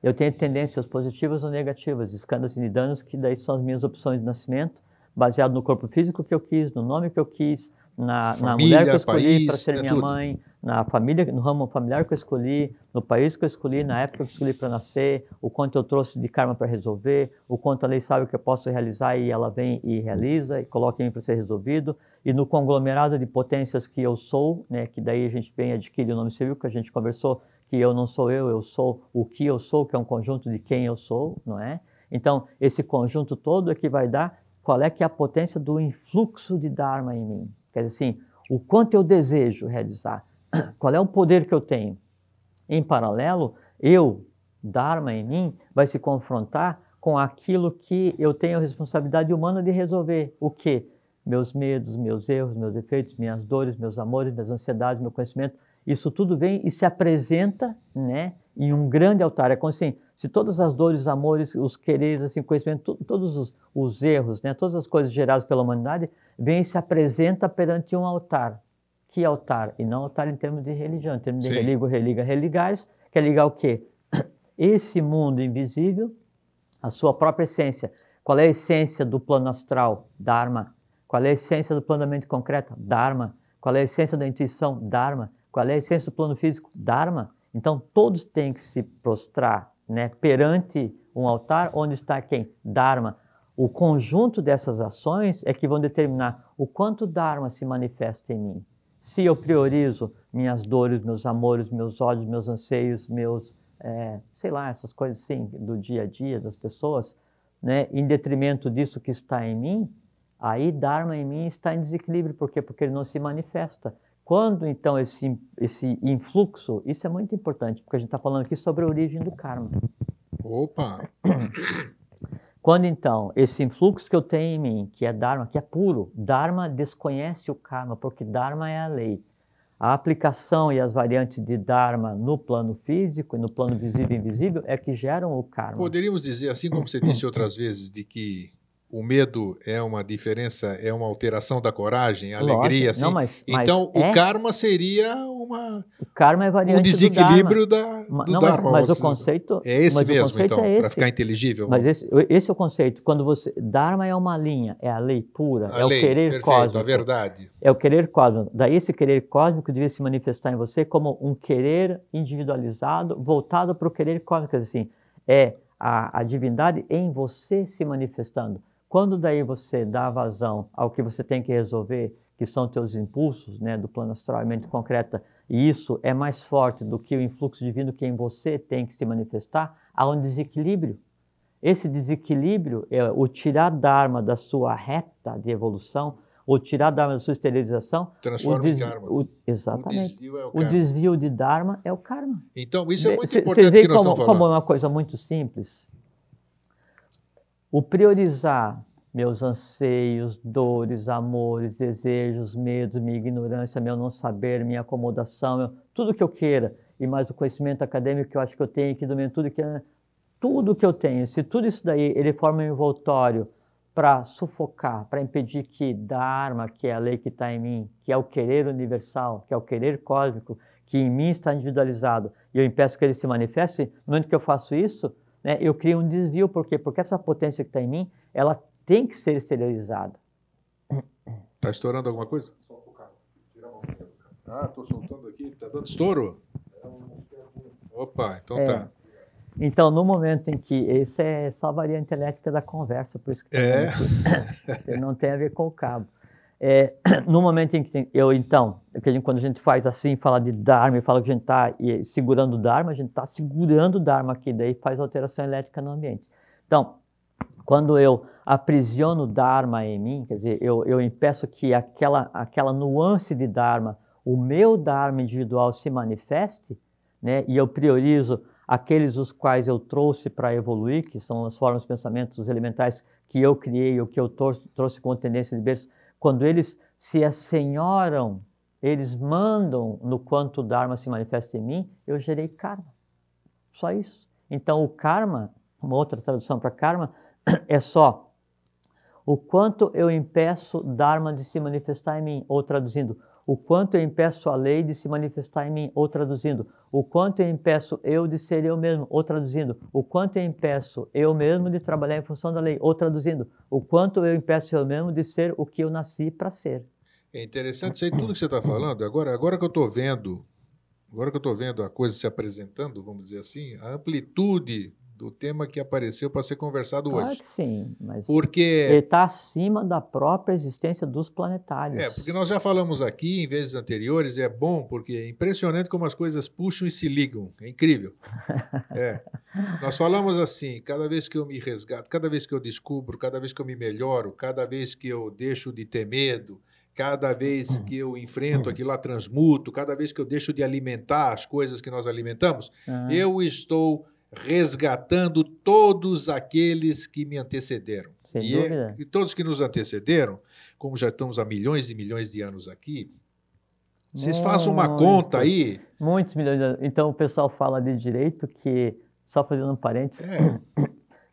Eu tenho tendências positivas ou negativas, escândalos e nidanas, que daí são as minhas opções de nascimento, baseado no corpo físico que eu quis, no nome que eu quis, na mulher que eu escolhi para ser minha mãe, na família, no ramo familiar que eu escolhi, no país que eu escolhi, na época que eu escolhi para nascer, o quanto eu trouxe de karma para resolver, o quanto a lei sabe que eu posso realizar e ela vem e realiza e coloca em mim para ser resolvido, e no conglomerado de potências que eu sou, né, que daí a gente vem adquirir o nome civil, que a gente conversou, que eu não sou eu sou o que eu sou, que é um conjunto de quem eu sou, não é? Então, esse conjunto todo é que vai dar qual é que é a potência do influxo de Dharma em mim. Quer dizer assim, o quanto eu desejo realizar, qual é o poder que eu tenho. Em paralelo, Dharma em mim, vai se confrontar com aquilo que eu tenho a responsabilidade humana de resolver. O quê? Meus medos, meus erros, meus defeitos, minhas dores, meus amores, minhas ansiedades, meu conhecimento. Isso tudo vem e se apresenta, né, em um grande altar. É como assim, se todas as dores, amores, os quereres, assim, conhecimento, todos os erros, né, todas as coisas geradas pela humanidade, vem e se apresenta perante um altar. Que altar? E não altar em termos de religião, em termos de religares, quer ligar o quê? Esse mundo invisível, a sua própria essência. Qual é a essência do plano astral? Dharma. Qual é a essência do plano da mente concreta? Dharma. Qual é a essência da intuição? Dharma. Qual é a essência do plano físico? Dharma. Então, todos têm que se prostrar, né, perante um altar onde está quem? Dharma. O conjunto dessas ações é que vão determinar o quanto Dharma se manifesta em mim. Se eu priorizo minhas dores, meus amores, meus ódios, meus anseios, meus, sei lá, essas coisas assim, do dia a dia das pessoas, né, em detrimento disso que está em mim, aí Dharma em mim está em desequilíbrio. Por quê? Porque ele não se manifesta. Quando, então, esse influxo, isso é muito importante, porque a gente está falando aqui sobre a origem do karma. Opa! Quando, então, esse influxo que eu tenho em mim, que é Dharma, que é puro, Dharma desconhece o karma, porque Dharma é a lei. A aplicação e as variantes de Dharma no plano físico e no plano visível e invisível é que geram o karma. Poderíamos dizer, assim como você disse outras vezes, de que o medo é uma diferença, é uma alteração da coragem, a alegria, assim. Não, então, o karma seria o karma é variante um desequilíbrio do Dharma. Mas o conceito é esse mesmo, então, para ficar inteligível. Mas esse é o conceito. Quando Dharma é uma linha, é a lei pura, é o querer cósmico. A verdade. É o querer cósmico. Daí esse querer cósmico devia se manifestar em você como um querer individualizado, voltado para o querer cósmico. Assim, é a divindade em você se manifestando. Quando daí você dá vazão ao que você tem que resolver, que são teus impulsos, né, do plano astral e mente concreta, e isso é mais forte do que o influxo divino que em você tem que se manifestar, há um desequilíbrio. Esse desequilíbrio é o tirar Dharma da sua reta de evolução, ou tirar Dharma da sua esterilização. Transforma em karma. Exatamente. O desvio de Dharma é o karma. Então, isso é muito importante que nós estamos falando. Como é uma coisa muito simples. O priorizar meus anseios, dores, amores, desejos, medos, minha ignorância, meu não saber, minha acomodação, tudo que eu queira, e mais o conhecimento acadêmico que eu acho que eu tenho, que domino tudo que eu tenho, se tudo isso daí ele forma um envoltório para sufocar, para impedir que Dharma, que é a lei que está em mim, que é o querer universal, que é o querer cósmico, que em mim está individualizado, e eu impeço que ele se manifeste, no momento que eu faço isso, né, eu crio um desvio. Por quê? Porque essa potência que está em mim, ela tem que ser exteriorizada. Está estourando alguma coisa? Solta o cabo. Tira a mão. Ah, estou soltando aqui. Está dando estouro? Opa, então tá. Então, no momento em que... Essa é só a variante elétrica da conversa, por isso que não tem a ver com o cabo. No momento em que quando a gente faz assim, fala de Dharma e fala que a gente está segurando o Dharma, a gente está segurando o Dharma aqui, daí faz alteração elétrica no ambiente. Então, quando eu aprisiono o Dharma em mim, quer dizer, eu impeço que aquela nuance de Dharma, o meu Dharma individual se manifeste, né, e eu priorizo aqueles os quais eu trouxe para evoluir, que são as formas de pensamento, os elementais que eu criei, ou que eu trouxe com tendência de berço, quando eles se assenhoram, eles mandam no quanto o Dharma se manifesta em mim, eu gerei karma. Só isso. Então o karma, uma outra tradução para karma, é só o quanto eu impeço Dharma de se manifestar em mim, ou traduzindo, o quanto eu impeço a lei de se manifestar em mim, ou traduzindo, o quanto eu impeço eu de ser eu mesmo, ou traduzindo, o quanto eu impeço eu mesmo de trabalhar em função da lei, ou traduzindo, o quanto eu impeço eu mesmo de ser o que eu nasci para ser. É interessante isso aí, tudo que você está falando. Agora que eu estou vendo, a coisa se apresentando, vamos dizer assim, a amplitude do tema que apareceu para ser conversado hoje. Claro que sim, mas porque ele está acima da própria existência dos planetários. Porque nós já falamos aqui em vezes anteriores, é bom, porque é impressionante como as coisas puxam e se ligam, é incrível. Nós falamos assim, cada vez que eu me resgato, cada vez que eu descubro, cada vez que eu me melhoro, cada vez que eu deixo de ter medo, cada vez que eu enfrento aquilo lá, transmuto, cada vez que eu deixo de alimentar as coisas que nós alimentamos, eu estou resgatando todos aqueles que me antecederam. Sem dúvida. E todos que nos antecederam, como já estamos há milhões e milhões de anos aqui, vocês façam uma conta aí. Muitos milhões de anos. Então o pessoal fala de direito que, só fazendo um parênteses,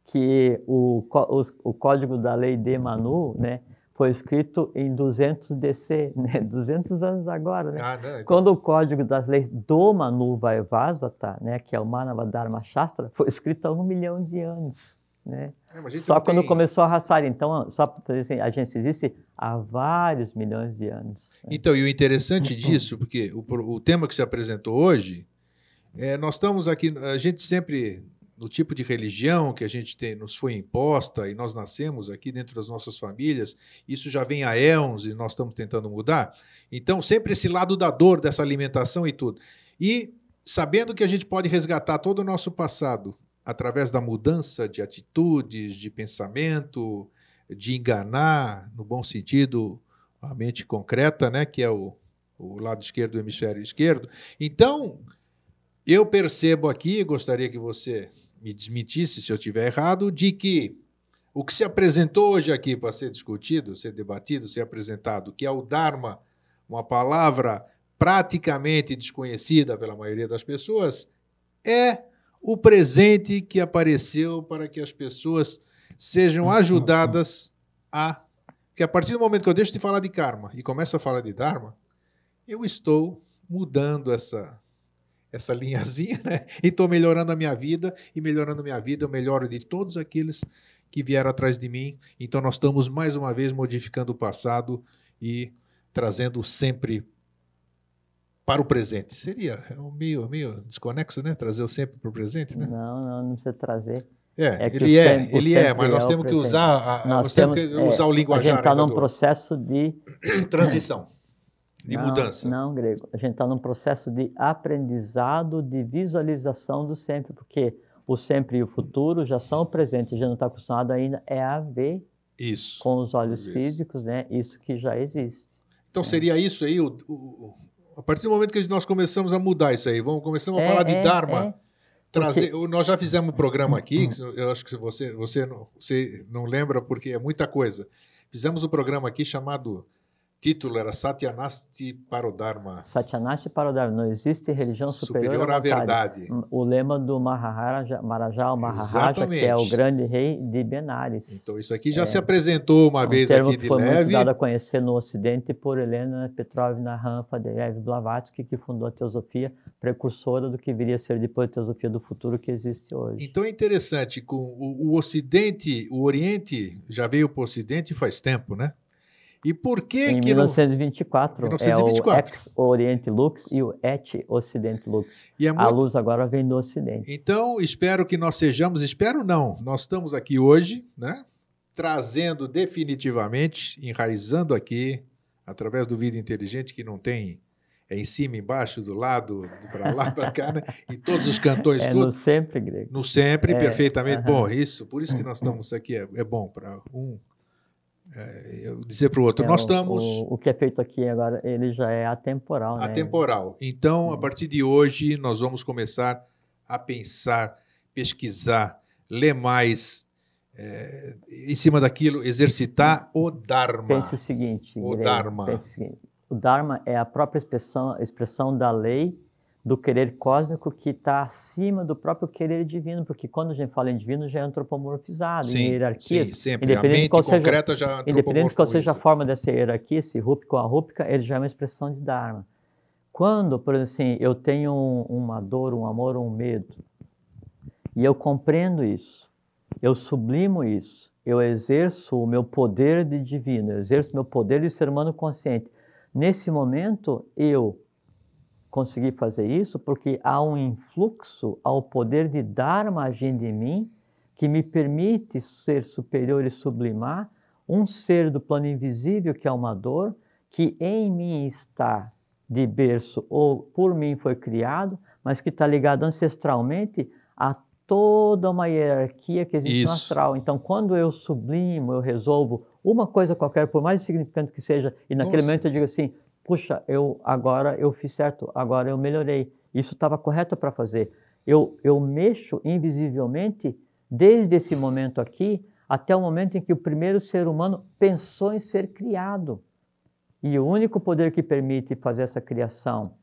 que o código da lei de Manu, né, foi escrito em 200 DC, né? 200 anos agora, né? Então... Quando o código das leis do Manu Vaivasvata, né, que é o Manava Dharma Shastra, foi escrito há 1 milhão de anos, né? Só quando começou a raçar. Então, só para dizer assim, a gente existe há vários milhões de anos. Né? Então, e o interessante disso, porque o tema que se apresentou hoje, nós estamos aqui, a gente sempre... no tipo de religião que a gente tem, nos foi imposta, e nós nascemos aqui dentro das nossas famílias, isso já vem há éons e nós estamos tentando mudar. Então, sempre esse lado da dor, dessa alimentação e tudo. E sabendo que a gente pode resgatar todo o nosso passado através da mudança de atitudes, de pensamento, de enganar, no bom sentido, a mente concreta, né, que é o lado esquerdo do hemisfério esquerdo. Então, eu percebo aqui, gostaria que você me desmentisse se eu estiver errado, de que o que se apresentou hoje aqui para ser discutido, ser debatido, ser apresentado, que é o Dharma, uma palavra praticamente desconhecida pela maioria das pessoas, é o presente que apareceu para que as pessoas sejam ajudadas a... que a partir do momento que eu deixo de falar de karma e começo a falar de Dharma, eu estou mudando essa linhazinha, né? E estou melhorando a minha vida, e melhorando a minha vida eu melhoro de todos aqueles que vieram atrás de mim. Então nós estamos mais uma vez modificando o passado e trazendo sempre para o presente. Seria meio desconexo, né? Trazer o sempre para o presente, né? Não precisa trazer. Mas nós temos que usar o linguajar. A gente está num processo de transição. De mudança. Não, Grego. A gente está num processo de aprendizado, de visualização do sempre, porque o sempre e o futuro já são o presente, a gente não está acostumado ainda a ver isso com os olhos físicos, né? Isso que já existe. Então seria isso aí, a partir do momento que nós começamos a mudar isso aí, começamos a falar de Dharma, trazer, nós já fizemos um programa aqui, eu acho que você não lembra porque é muita coisa. Fizemos um programa aqui chamado título era Satyanasti Parodharma. Satyanasti Parodharma, não existe religião superior à verdade. O lema do Maharaja Exatamente. que é o grande rei de Benares. Então isso aqui já se apresentou uma vez aqui de foi leve. Muito dado a conhecer no Ocidente por Helena Petrovna Ranfaderev Blavatsky, que fundou a teosofia precursora do que viria a ser depois a teosofia do futuro que existe hoje. Então é interessante, com o Ocidente, o Oriente já veio para o Ocidente faz tempo, né? E por que em que 1924, 1924 é o ex-Oriente Lux e o et-Ocidente Lux. E a luz agora vem do Ocidente. Então, espero que nós sejamos, espero não, nós estamos aqui hoje, né? Trazendo definitivamente, enraizando aqui, através do Vida Inteligente, que não tem, é em cima, embaixo, do lado, para lá, para cá, né? Em todos os cantões, tudo. No sempre, Grego. No sempre, perfeitamente. Bom, por isso que nós estamos aqui, é bom para eu dizer para o outro, nós estamos... O que é feito aqui agora, ele já é atemporal, né? Atemporal. Então, a partir de hoje, nós vamos começar a pensar, pesquisar, ler mais, em cima daquilo, exercitar o Dharma. Pense o seguinte, o Dharma é a própria expressão da lei do querer cósmico que está acima do próprio querer divino, porque quando a gente fala em divino já é antropomorfizado, em hierarquias. Sim, sempre. A mente concreta já antropomorfiza. Independente de qual seja a forma dessa hierarquia, se rúpica ou arrúpica, ele já é uma expressão de Dharma. Quando, por exemplo, assim, eu tenho uma dor, um amor ou um medo, e eu compreendo isso, eu sublimo isso, eu exerço o meu poder de divino, eu exerço o meu poder de ser humano consciente. Nesse momento, eu consegui fazer isso porque há um influxo ao poder de Dharma agindo em mim que me permite ser superior e sublimar um ser do plano invisível que é uma dor, que em mim está de berço ou por mim foi criado, mas que está ligado ancestralmente a toda uma hierarquia que existe no astral. Então, quando eu sublimo, eu resolvo uma coisa qualquer, por mais insignificante que seja, e naquele momento eu digo assim, puxa, agora eu fiz certo, agora eu melhorei. Isso estava correto para fazer. Eu mexo invisivelmente desde esse momento aqui até o momento em que o primeiro ser humano pensou em ser criado. E o único poder que permite fazer essa criação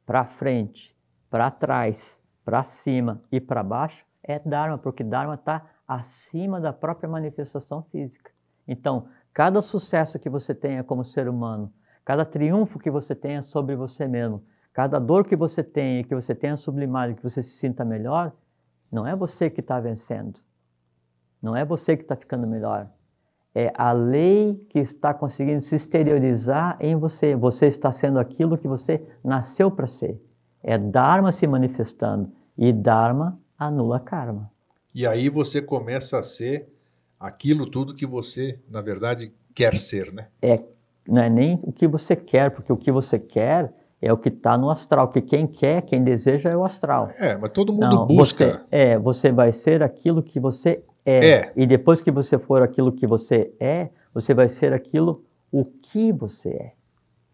para frente, para trás, para cima e para baixo é Dharma, porque Dharma está acima da própria manifestação física. Então, cada sucesso que você tenha como ser humano, cada triunfo que você tenha sobre você mesmo, cada dor que você tenha sublimado, que você se sinta melhor, não é você que está vencendo. Não é você que está ficando melhor. É a lei que está conseguindo se exteriorizar em você. Você está sendo aquilo que você nasceu para ser. É Dharma se manifestando. E Dharma anula karma. E aí você começa a ser aquilo tudo que você, na verdade, quer ser, né? Não é nem o que você quer, porque o que você quer é o que está no astral, que quem quer, quem deseja é o astral. Mas todo mundo busca. Você vai ser aquilo que você é. E depois que você for aquilo que você é, você vai ser aquilo o que você é.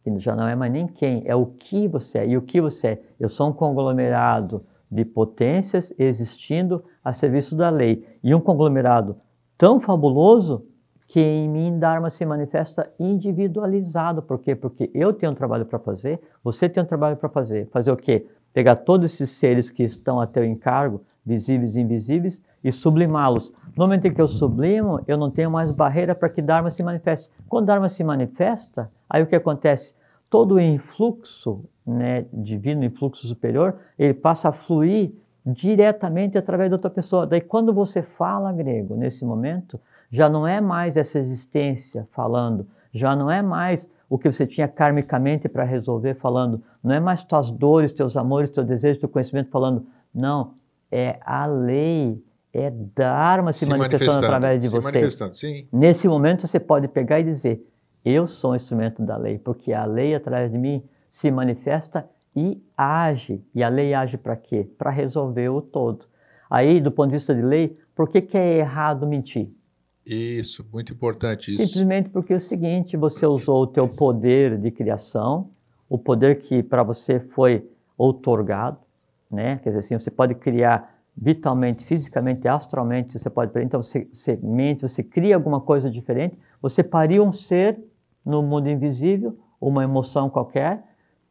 E já não é mais nem quem, é o que você é. E o que você é? Eu sou um conglomerado de potências existindo a serviço da lei. E um conglomerado tão fabuloso que em mim Dharma se manifesta individualizado. Por quê? Porque eu tenho um trabalho para fazer, você tem um trabalho para fazer. Fazer o quê? Pegar todos esses seres que estão a teu encargo, visíveis e invisíveis, e sublimá-los. No momento em que eu sublimo, eu não tenho mais barreira para que Dharma se manifeste. Quando Dharma se manifesta, aí o que acontece? Todo o influxo, né, divino, influxo superior, ele passa a fluir diretamente através da outra pessoa. Daí quando você fala grego, nesse momento, já não é mais essa existência falando, já não é mais o que você tinha karmicamente para resolver falando, não é mais tuas dores, teus amores, teu desejo, teu conhecimento falando, não, é a lei, é Dharma se manifestando através de você. Sim. Nesse momento você pode pegar e dizer, eu sou um instrumento da lei, porque a lei através de mim se manifesta e age. E a lei age para quê? Para resolver o todo. Aí, do ponto de vista de lei, por que é errado mentir? Isso, muito importante isso. Simplesmente porque é o seguinte, você usou o teu poder de criação, o poder que para você foi outorgado, né? Quer dizer assim, você pode criar vitalmente, fisicamente, astralmente, você pode... Então você mente, você cria alguma coisa diferente, você pariu um ser no mundo invisível, uma emoção qualquer,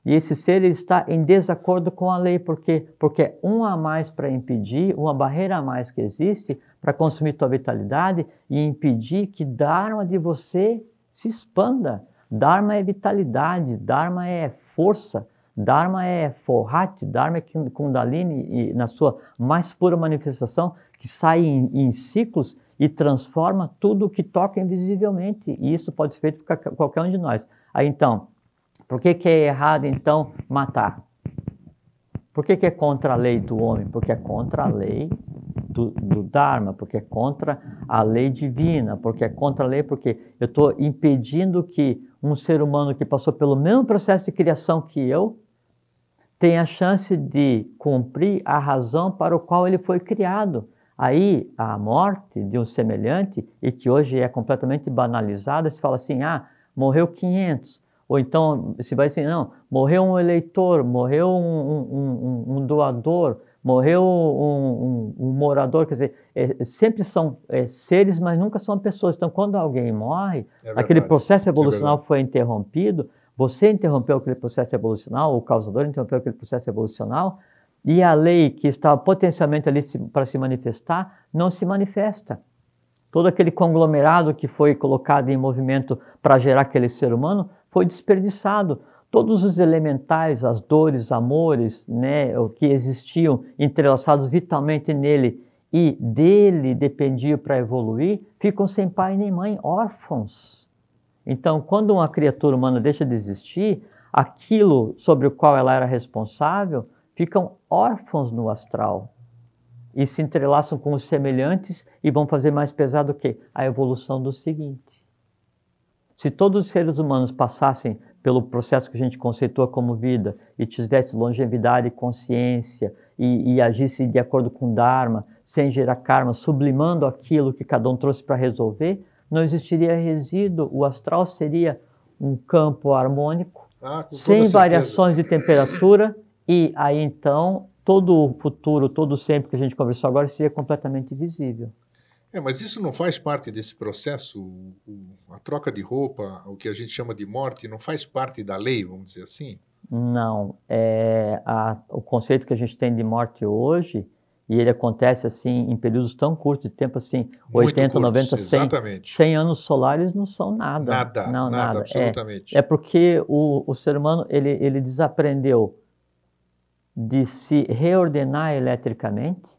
e esse ser ele está em desacordo com a lei, porque é um a mais para impedir, uma barreira a mais que existe para consumir tua vitalidade e impedir que Dharma de você se expanda. Dharma é vitalidade, Dharma é força, Dharma é Forrati, Dharma é Kundalini e na sua mais pura manifestação, que sai em ciclos e transforma tudo o que toca invisivelmente. E isso pode ser feito por qualquer um de nós. Aí então, por que é errado então matar? Por que é contra a lei do homem? Porque é contra a lei do Dharma, porque é contra a lei divina, porque é contra a lei, porque eu estou impedindo que um ser humano que passou pelo mesmo processo de criação que eu tenha a chance de cumprir a razão para o qual ele foi criado. Aí, a morte de um semelhante, e que hoje é completamente banalizada, se fala assim, morreu 500. Ou então, se vai assim, não, morreu um eleitor, morreu um doador, morreu um morador, quer dizer, sempre são seres, mas nunca são pessoas. Então, quando alguém morre, aquele processo evolucional foi interrompido, você interrompeu aquele processo evolucional, o causador interrompeu aquele processo evolucional, e a lei que estava potencialmente ali para se manifestar, não se manifesta. Todo aquele conglomerado que foi colocado em movimento para gerar aquele ser humano foi desperdiçado. Todos os elementais, as dores, amores, né, o que existiam entrelaçados vitalmente nele e dele dependiam para evoluir, ficam sem pai nem mãe, órfãos. Então, quando uma criatura humana deixa de existir, aquilo sobre o qual ela era responsável, ficam órfãos no astral. E se entrelaçam com os semelhantes e vão fazer mais pesado o quê? A evolução do seguinte. Se todos os seres humanos passassem pelo processo que a gente conceitua como vida e tivesse longevidade e consciência e agisse de acordo com o Dharma, sem gerar karma, sublimando aquilo que cada um trouxe para resolver, não existiria resíduo, o astral seria um campo harmônico, sem variações de temperatura, e aí então todo o futuro, todo o sempre que a gente conversou agora seria completamente visível. Mas isso não faz parte desse processo? A troca de roupa, o que a gente chama de morte, não faz parte da lei, vamos dizer assim? Não. O conceito que a gente tem de morte hoje, e ele acontece assim em períodos tão curtos de tempo, assim, muito 80, curtos, 90, 100, exatamente. 100 anos solares não são nada. Nada, absolutamente. É porque o ser humano ele desaprendeu de se reordenar eletricamente,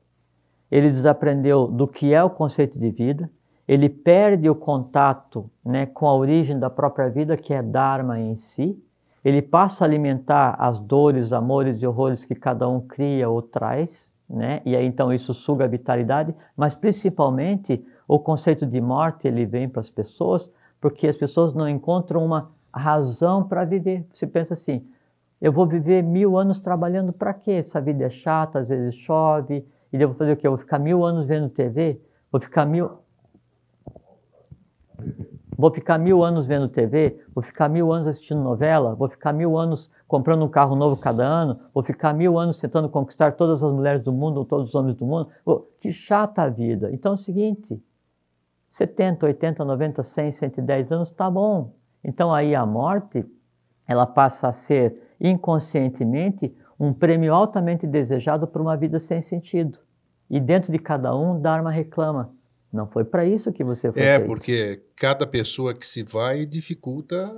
ele desaprendeu do que é o conceito de vida, ele perde o contato, né, com a origem da própria vida, que é Dharma em si, ele passa a alimentar as dores, amores e horrores que cada um cria ou traz, né, e aí então isso suga a vitalidade, mas principalmente o conceito de morte ele vem para as pessoas, porque as pessoas não encontram uma razão para viver. Você pensa assim, eu vou viver 1000 anos trabalhando para quê? Essa vida é chata, às vezes chove, e eu vou fazer o quê? Eu vou ficar 1000 anos vendo TV? Vou ficar 1000 anos vendo TV? Vou ficar 1000 anos assistindo novela? Vou ficar 1000 anos comprando um carro novo cada ano? Vou ficar 1000 anos tentando conquistar todas as mulheres do mundo, ou todos os homens do mundo? Que chata a vida. Então é o seguinte, 70, 80, 90, 100, 110 anos, tá bom. Então aí a morte, ela passa a ser inconscientemente um prêmio altamente desejado por uma vida sem sentido. E dentro de cada um, Dharma reclama. Não foi para isso que você foi feito. Porque cada pessoa que se vai dificulta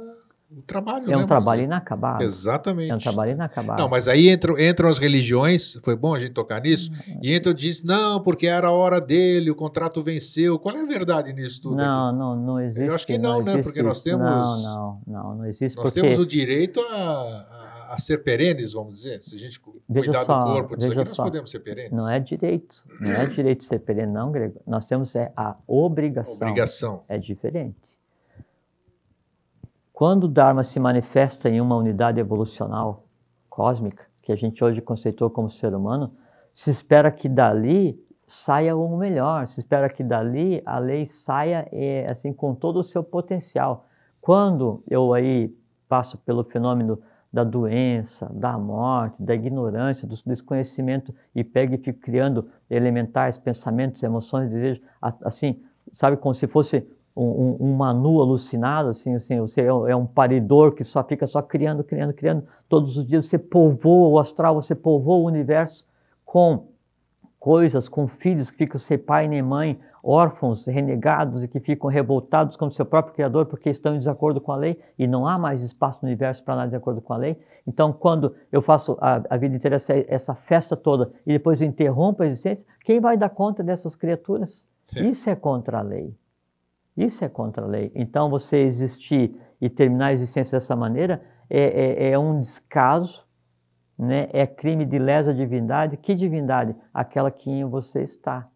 o trabalho, né? É um trabalho inacabado. Exatamente. É um trabalho inacabado. Não, mas aí entram as religiões, foi bom a gente tocar nisso, e então diz, não, porque era a hora dele, o contrato venceu. Qual é a verdade nisso tudo? Não existe. Eu acho que não, né? Porque nós temos... Não existe. Nós temos o direito a ser perenes, vamos dizer. Se a gente cuidar do corpo disso aqui, nós podemos ser perenes. Não é direito. Não é direito ser perene, não, Grego. Nós temos a obrigação. Obrigação. É diferente. Quando o Dharma se manifesta em uma unidade evolucional cósmica, que a gente hoje conceitou como ser humano, se espera que dali saia o melhor, se espera que dali a lei saia assim, com todo o seu potencial. Quando eu aí passo pelo fenômeno da doença, da morte, da ignorância, do desconhecimento e pego e fico criando elementais, pensamentos, emoções, desejos, assim, sabe, como se fosse um Manu alucinado, assim, você é um paridor que só fica criando, todos os dias você povoa o astral, você povoa o universo com coisas, com filhos que ficam sem pai nem mãe, órfãos, renegados e que ficam revoltados contra o seu próprio Criador porque estão em desacordo com a lei e não há mais espaço no universo para nada de acordo com a lei. Então, quando eu faço a vida inteira essa festa toda e depois eu interrompo a existência, quem vai dar conta dessas criaturas? Sim. Isso é contra a lei. Isso é contra a lei. Então, você existir e terminar a existência dessa maneira é um descaso, né? É crime de lesa divindade. Que divindade? Aquela que em você está.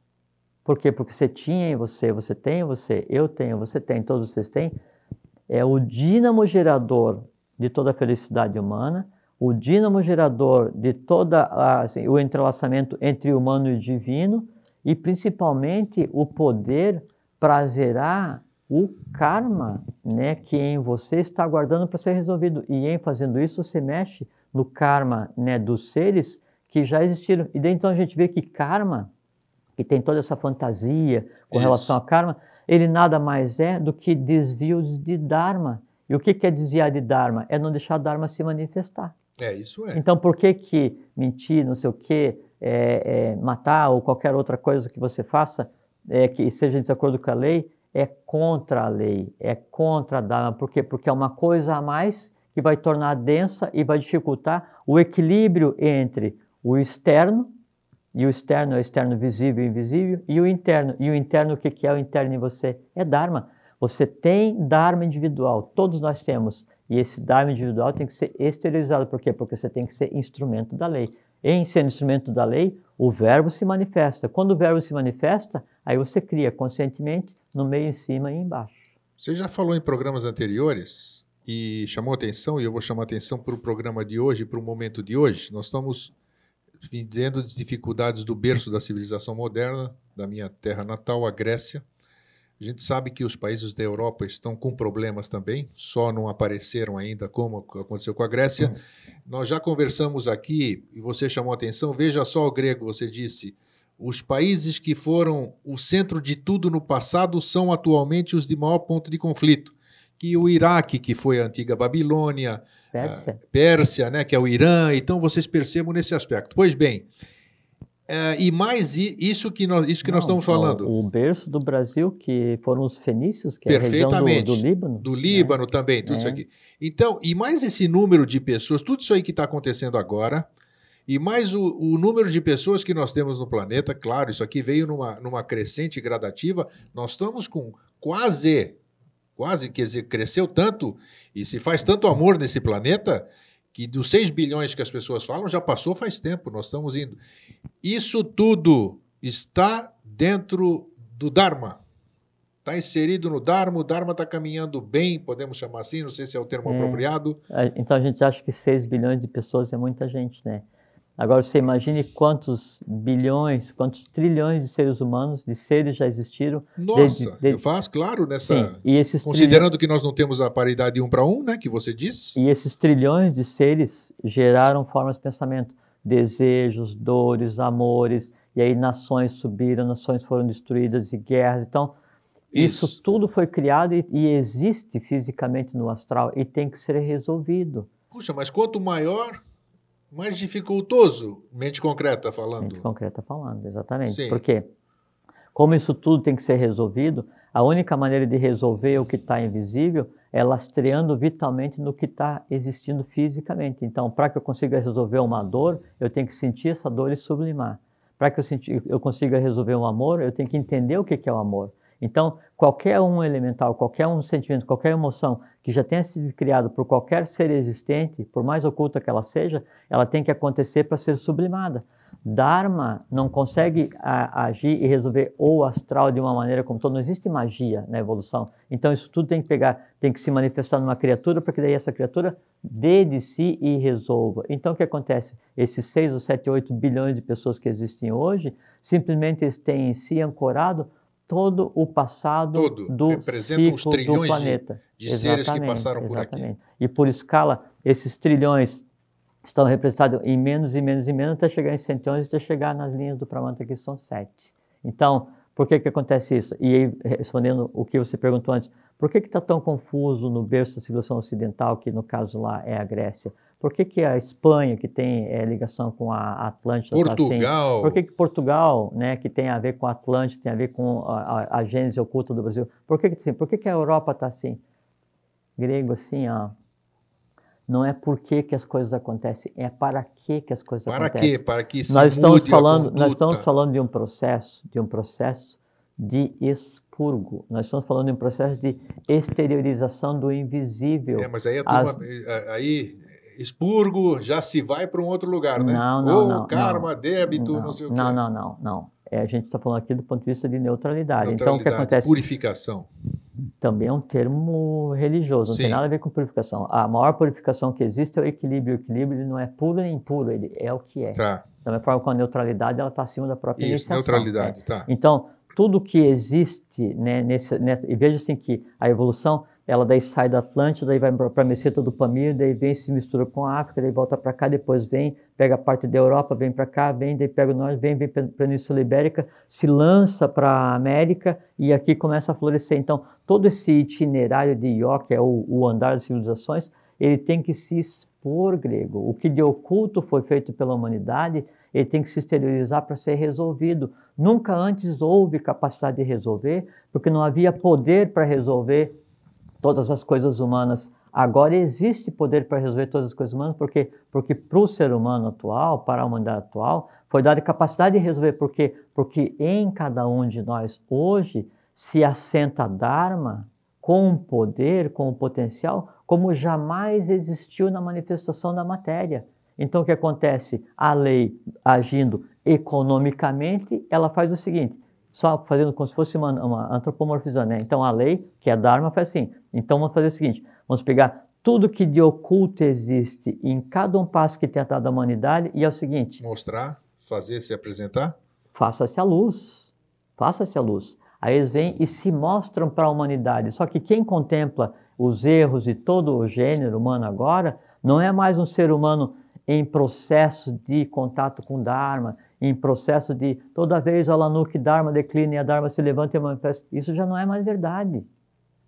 Por quê? Porque você tinha em você, você tem em você, eu tenho, você tem, todos vocês têm. É o dínamo gerador de toda a felicidade humana, o dínamo gerador de todo o entrelaçamento entre humano e divino e principalmente o poder para zerar o karma, né, que em você está aguardando para ser resolvido. E em fazendo isso, você mexe no karma, né, dos seres que já existiram. E daí então a gente vê que karma, que tem toda essa fantasia com relação a karma, ele nada mais é do que desvios de Dharma. E o que é desviar de Dharma? É não deixar Dharma se manifestar. Isso é. Então por que mentir, não sei o quê, matar ou qualquer outra coisa que você faça, que seja de acordo com a lei, é contra a lei, é contra a Dharma. Por quê? Porque é uma coisa a mais que vai tornar densa e vai dificultar o equilíbrio entre o externo, e o externo é o externo visível e invisível, e o interno. E o interno, o que é o interno em você? É Dharma. Você tem Dharma individual, todos nós temos. E esse Dharma individual tem que ser exteriorizado. Por quê? Porque você tem que ser instrumento da lei. Em ser instrumento da lei, o verbo se manifesta. Quando o verbo se manifesta, aí você cria conscientemente no meio, em cima e embaixo. Você já falou em programas anteriores e chamou atenção, e eu vou chamar atenção para o programa de hoje, para o momento de hoje. Nós estamos vivendo as dificuldades do berço da civilização moderna, da minha terra natal, a Grécia. A gente sabe que os países da Europa estão com problemas também, só não apareceram ainda como aconteceu com a Grécia. Nós já conversamos aqui, e você chamou atenção, veja só o grego, você disse, os países que foram o centro de tudo no passado são atualmente os de maior ponto de conflito. Que o Iraque, que foi a antiga Babilônia, Pérsia, né, que é o Irã, então vocês percebam nesse aspecto. Pois bem, e mais isso que nós estamos falando. O berço do Brasil, que foram os fenícios, que é a região do Líbano. Do Líbano, né? Também, tudo isso aqui. Então, e mais esse número de pessoas, tudo isso aí que está acontecendo agora, e mais o número de pessoas que nós temos no planeta, claro, isso aqui veio numa crescente gradativa, nós estamos com quase, quer dizer, cresceu tanto e se faz tanto amor nesse planeta que dos 6 bilhões que as pessoas falam já passou faz tempo, nós estamos indo. Isso tudo está dentro do Dharma, está inserido no Dharma, o Dharma está caminhando bem, podemos chamar assim, não sei se é o termo apropriado. Então a gente acha que 6 bilhões de pessoas é muita gente, né? Agora você imagine quantos bilhões, quantos trilhões de seres humanos, de seres já existiram. Nossa, eu faço, claro, nessa. Sim, e considerando que nós não temos a paridade 1 para 1, né, que você disse. E esses trilhões de seres geraram formas de pensamento, desejos, dores, amores, e aí nações subiram, nações foram destruídas e guerras. Então, isso tudo foi criado e existe fisicamente no astral e tem que ser resolvido. Puxa, mas quanto maior, mais dificultoso, mente concreta falando. Mente concreta falando, exatamente. Sim. Porque, como isso tudo tem que ser resolvido, a única maneira de resolver o que está invisível é lastreando vitalmente no que está existindo fisicamente. Então, para que eu consiga resolver uma dor, eu tenho que sentir essa dor e sublimar. Para que eu consiga resolver um amor, eu tenho que entender o que é o amor. Então, qualquer um elemental, qualquer um sentimento, qualquer emoção que já tenha sido criado por qualquer ser existente, por mais oculta que ela seja, ela tem que acontecer para ser sublimada. Dharma não consegue agir e resolver o astral de uma maneira como todo. Não existe magia na evolução. Então isso tudo tem que se manifestar numa criatura para que daí essa criatura dê de si e resolva. Então o que acontece? Esses 6 ou 7, 8 bilhões de pessoas que existem hoje, simplesmente eles têm em si ancorado todo o passado do ciclo do planeta. De seres que passaram por aqui. E por escala, esses trilhões estão representados em menos e menos e menos até chegar em 111, até chegar nas linhas do Pramanta, que são 7. Então, Por que acontece isso? E aí, respondendo o que você perguntou antes, por que está tão confuso no berço da civilização ocidental, que no caso lá é a Grécia? Por que a Espanha, que tem ligação com a Atlântida, Portugal. Tá assim? Por que Portugal, né, que tem a ver com a Atlântida, tem a ver com a gênese oculta do Brasil? Por que a Europa está assim? Grego, assim, ó. Não é por que as coisas acontecem, é para que as coisas acontecem. Para quê? Para que se nós estamos falando de um processo de expurgo. Nós estamos falando de um processo de exteriorização do invisível. Mas aí a turma, expurgo já se vai para um outro lugar, né? Não. Karma, débito, não sei o quê. Não. A gente está falando aqui do ponto de vista de neutralidade. Então, o que acontece? Purificação. Também é um termo religioso, não tem nada a ver com purificação. A maior purificação que existe é o equilíbrio. O equilíbrio ele não é puro nem impuro, ele é o que é. Tá. Da mesma forma, com a neutralidade, ela está acima da própria iniciação. Neutralidade, tá. Então, tudo que existe, né, e veja assim que a evolução, ela daí sai da Atlântida, daí vai para a meseta do Pamir, daí vem, se mistura com a África, daí volta para cá, depois vem, pega a parte da Europa, vem para cá, daí pega o norte, vem para a Península Ibérica, se lança para a América e aqui começa a florescer. Então, todo esse itinerário de Io, que é o andar das civilizações, ele tem que se expor, grego. O que de oculto foi feito pela humanidade, ele tem que se exteriorizar para ser resolvido. Nunca antes houve capacidade de resolver, porque não havia poder para resolver todas as coisas humanas. Agora existe poder para resolver todas as coisas humanas, porque para o ser humano atual, para a humanidade atual, foi dada capacidade de resolver. Por quê? Porque em cada um de nós hoje se assenta Dharma com poder, com potencial, como jamais existiu na manifestação da matéria. Então, o que acontece? A lei, agindo economicamente, ela faz o seguinte, só fazendo como se fosse uma antropomorfizando, né? Então, a lei, que é Dharma, faz assim. Então, vamos fazer o seguinte, vamos pegar tudo que de oculto existe em cada um passo que tem dado a humanidade e é o seguinte... Mostrar, fazer, se apresentar? Faça-se a luz. Faça-se a luz. Aí eles vêm e se mostram para a humanidade. Só que quem contempla os erros de todo o gênero humano agora, não é mais um ser humano em processo de contato com Dharma, em processo de toda vez o Lanuki Dharma declina e a Dharma se levanta e manifesta. Isso já não é mais verdade.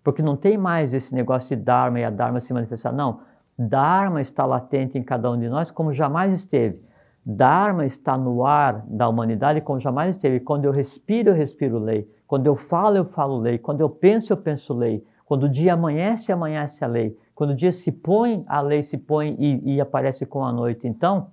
Porque não tem mais esse negócio de Dharma e a Dharma se manifestar. Não. Dharma está latente em cada um de nós como jamais esteve. Dharma está no ar da humanidade como jamais esteve. Quando eu respiro lei. Quando eu falo lei. Quando eu penso lei. Quando o dia amanhece a lei. Quando o dia se põe, a lei se põe e aparece com a noite. Então,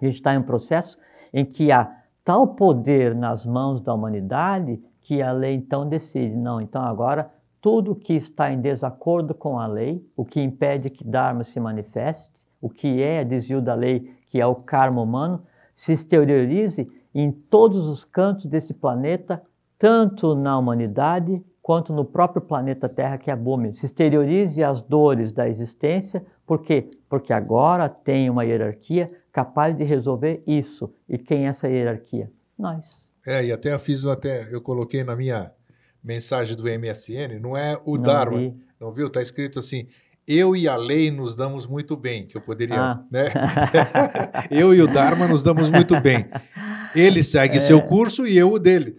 a gente está em um processo em que há tal poder nas mãos da humanidade que a lei então decide. Não, então agora tudo que está em desacordo com a lei, o que impede que Dharma se manifeste, o que é desvio da lei, que é o karma humano, se exteriorize em todos os cantos desse planeta, tanto na humanidade quanto no próprio planeta Terra, que é a Búmia. Se exteriorize as dores da existência. Por quê? Porque agora tem uma hierarquia capaz de resolver isso. E quem é essa hierarquia? Nós. E eu coloquei na minha mensagem do MSN, não é o Dharma, não viu? Está escrito assim, eu e a lei nos damos muito bem, que eu poderia, né? Eu e o Dharma nos damos muito bem. Ele segue seu curso e eu o dele.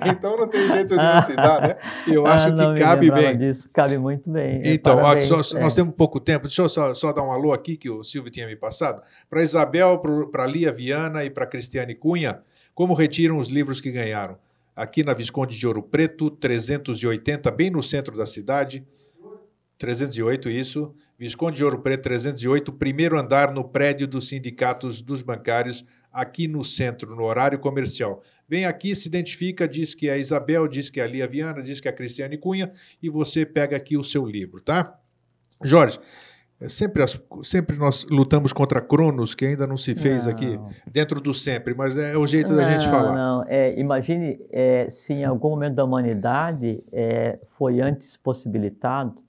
Então não tem jeito de não se dar, né? Eu acho que cabe bem. Disso. Cabe muito bem. Então, nós temos pouco tempo. Deixa eu só dar um alô aqui, que o Silvio tinha me passado. Para Isabel, para Lia Viana e para Cristiane Cunha, como retiram os livros que ganharam? Aqui na Visconde de Ouro Preto, 380, bem no centro da cidade. 308, isso. Visconde de Ouro Preto, 308, primeiro andar no prédio dos sindicatos dos bancários, aqui no centro, no horário comercial. Vem aqui, se identifica, diz que é a Isabel, diz que é a Lia Viana, diz que é a Cristiane Cunha, e você pega aqui o seu livro, tá? Jorge, sempre nós lutamos contra Cronos, que ainda não se fez aqui, dentro do sempre, mas é o jeito da gente falar. Imagine se em algum momento da humanidade foi antes possibilitado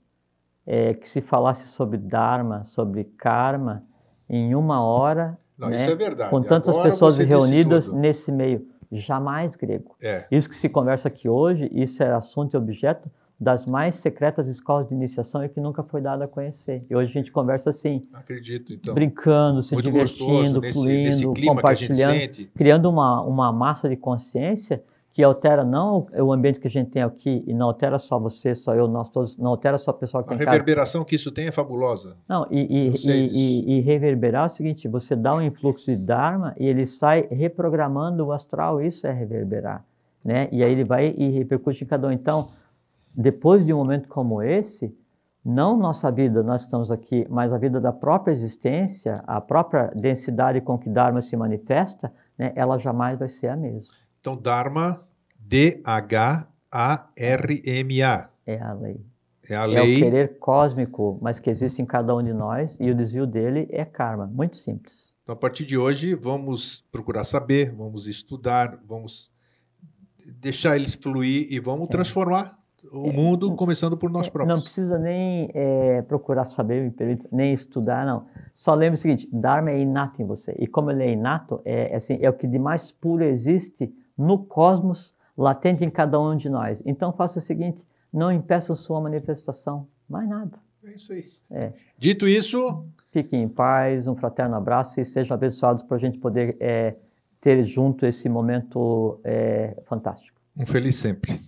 que se falasse sobre Dharma, sobre Karma, em 1 hora, não, isso é verdade. Com tantas pessoas reunidas nesse meio. Jamais, grego. Isso que se conversa aqui hoje, isso era assunto e objeto das mais secretas escolas de iniciação e que nunca foi dado a conhecer. E hoje a gente conversa assim, acredito, então, brincando, se divertindo, fluindo, nesse clima compartilhando, que a gente sente. Criando uma massa de consciência que altera não o ambiente que a gente tem aqui, e não altera só você, só eu, nós todos, não altera só o pessoal que A tem em casa. reverberação que isso tem é fabulosa. Não, Eu sei disso. e reverberar é o seguinte, você dá um influxo de Dharma e ele sai reprogramando o astral, isso é reverberar, né? E aí ele vai e repercute em cada um. Então, depois de um momento como esse, não nossa vida, nós que estamos aqui, mas a vida da própria existência, a própria densidade com que Dharma se manifesta, né, ela jamais vai ser a mesma. Então, Dharma, D-H-A-R-M-A. É a lei. É a É lei. o querer cósmico, mas que existe em cada um de nós, e o desvio dele é karma. Muito simples. Então, a partir de hoje, vamos procurar saber, vamos estudar, vamos deixar eles fluir e vamos transformar o mundo, começando por nós próprios. Não precisa nem procurar saber, me permita, nem estudar, não. Só lembre o seguinte, Dharma é inato em você. E como ele é inato, é o que de mais puro existe no cosmos, latente em cada um de nós. Então faça o seguinte, não impeça sua manifestação, mais nada. É isso aí. É. Dito isso... Fiquem em paz, um fraterno abraço e sejam abençoados para a gente poder ter junto esse momento fantástico. Um feliz sempre.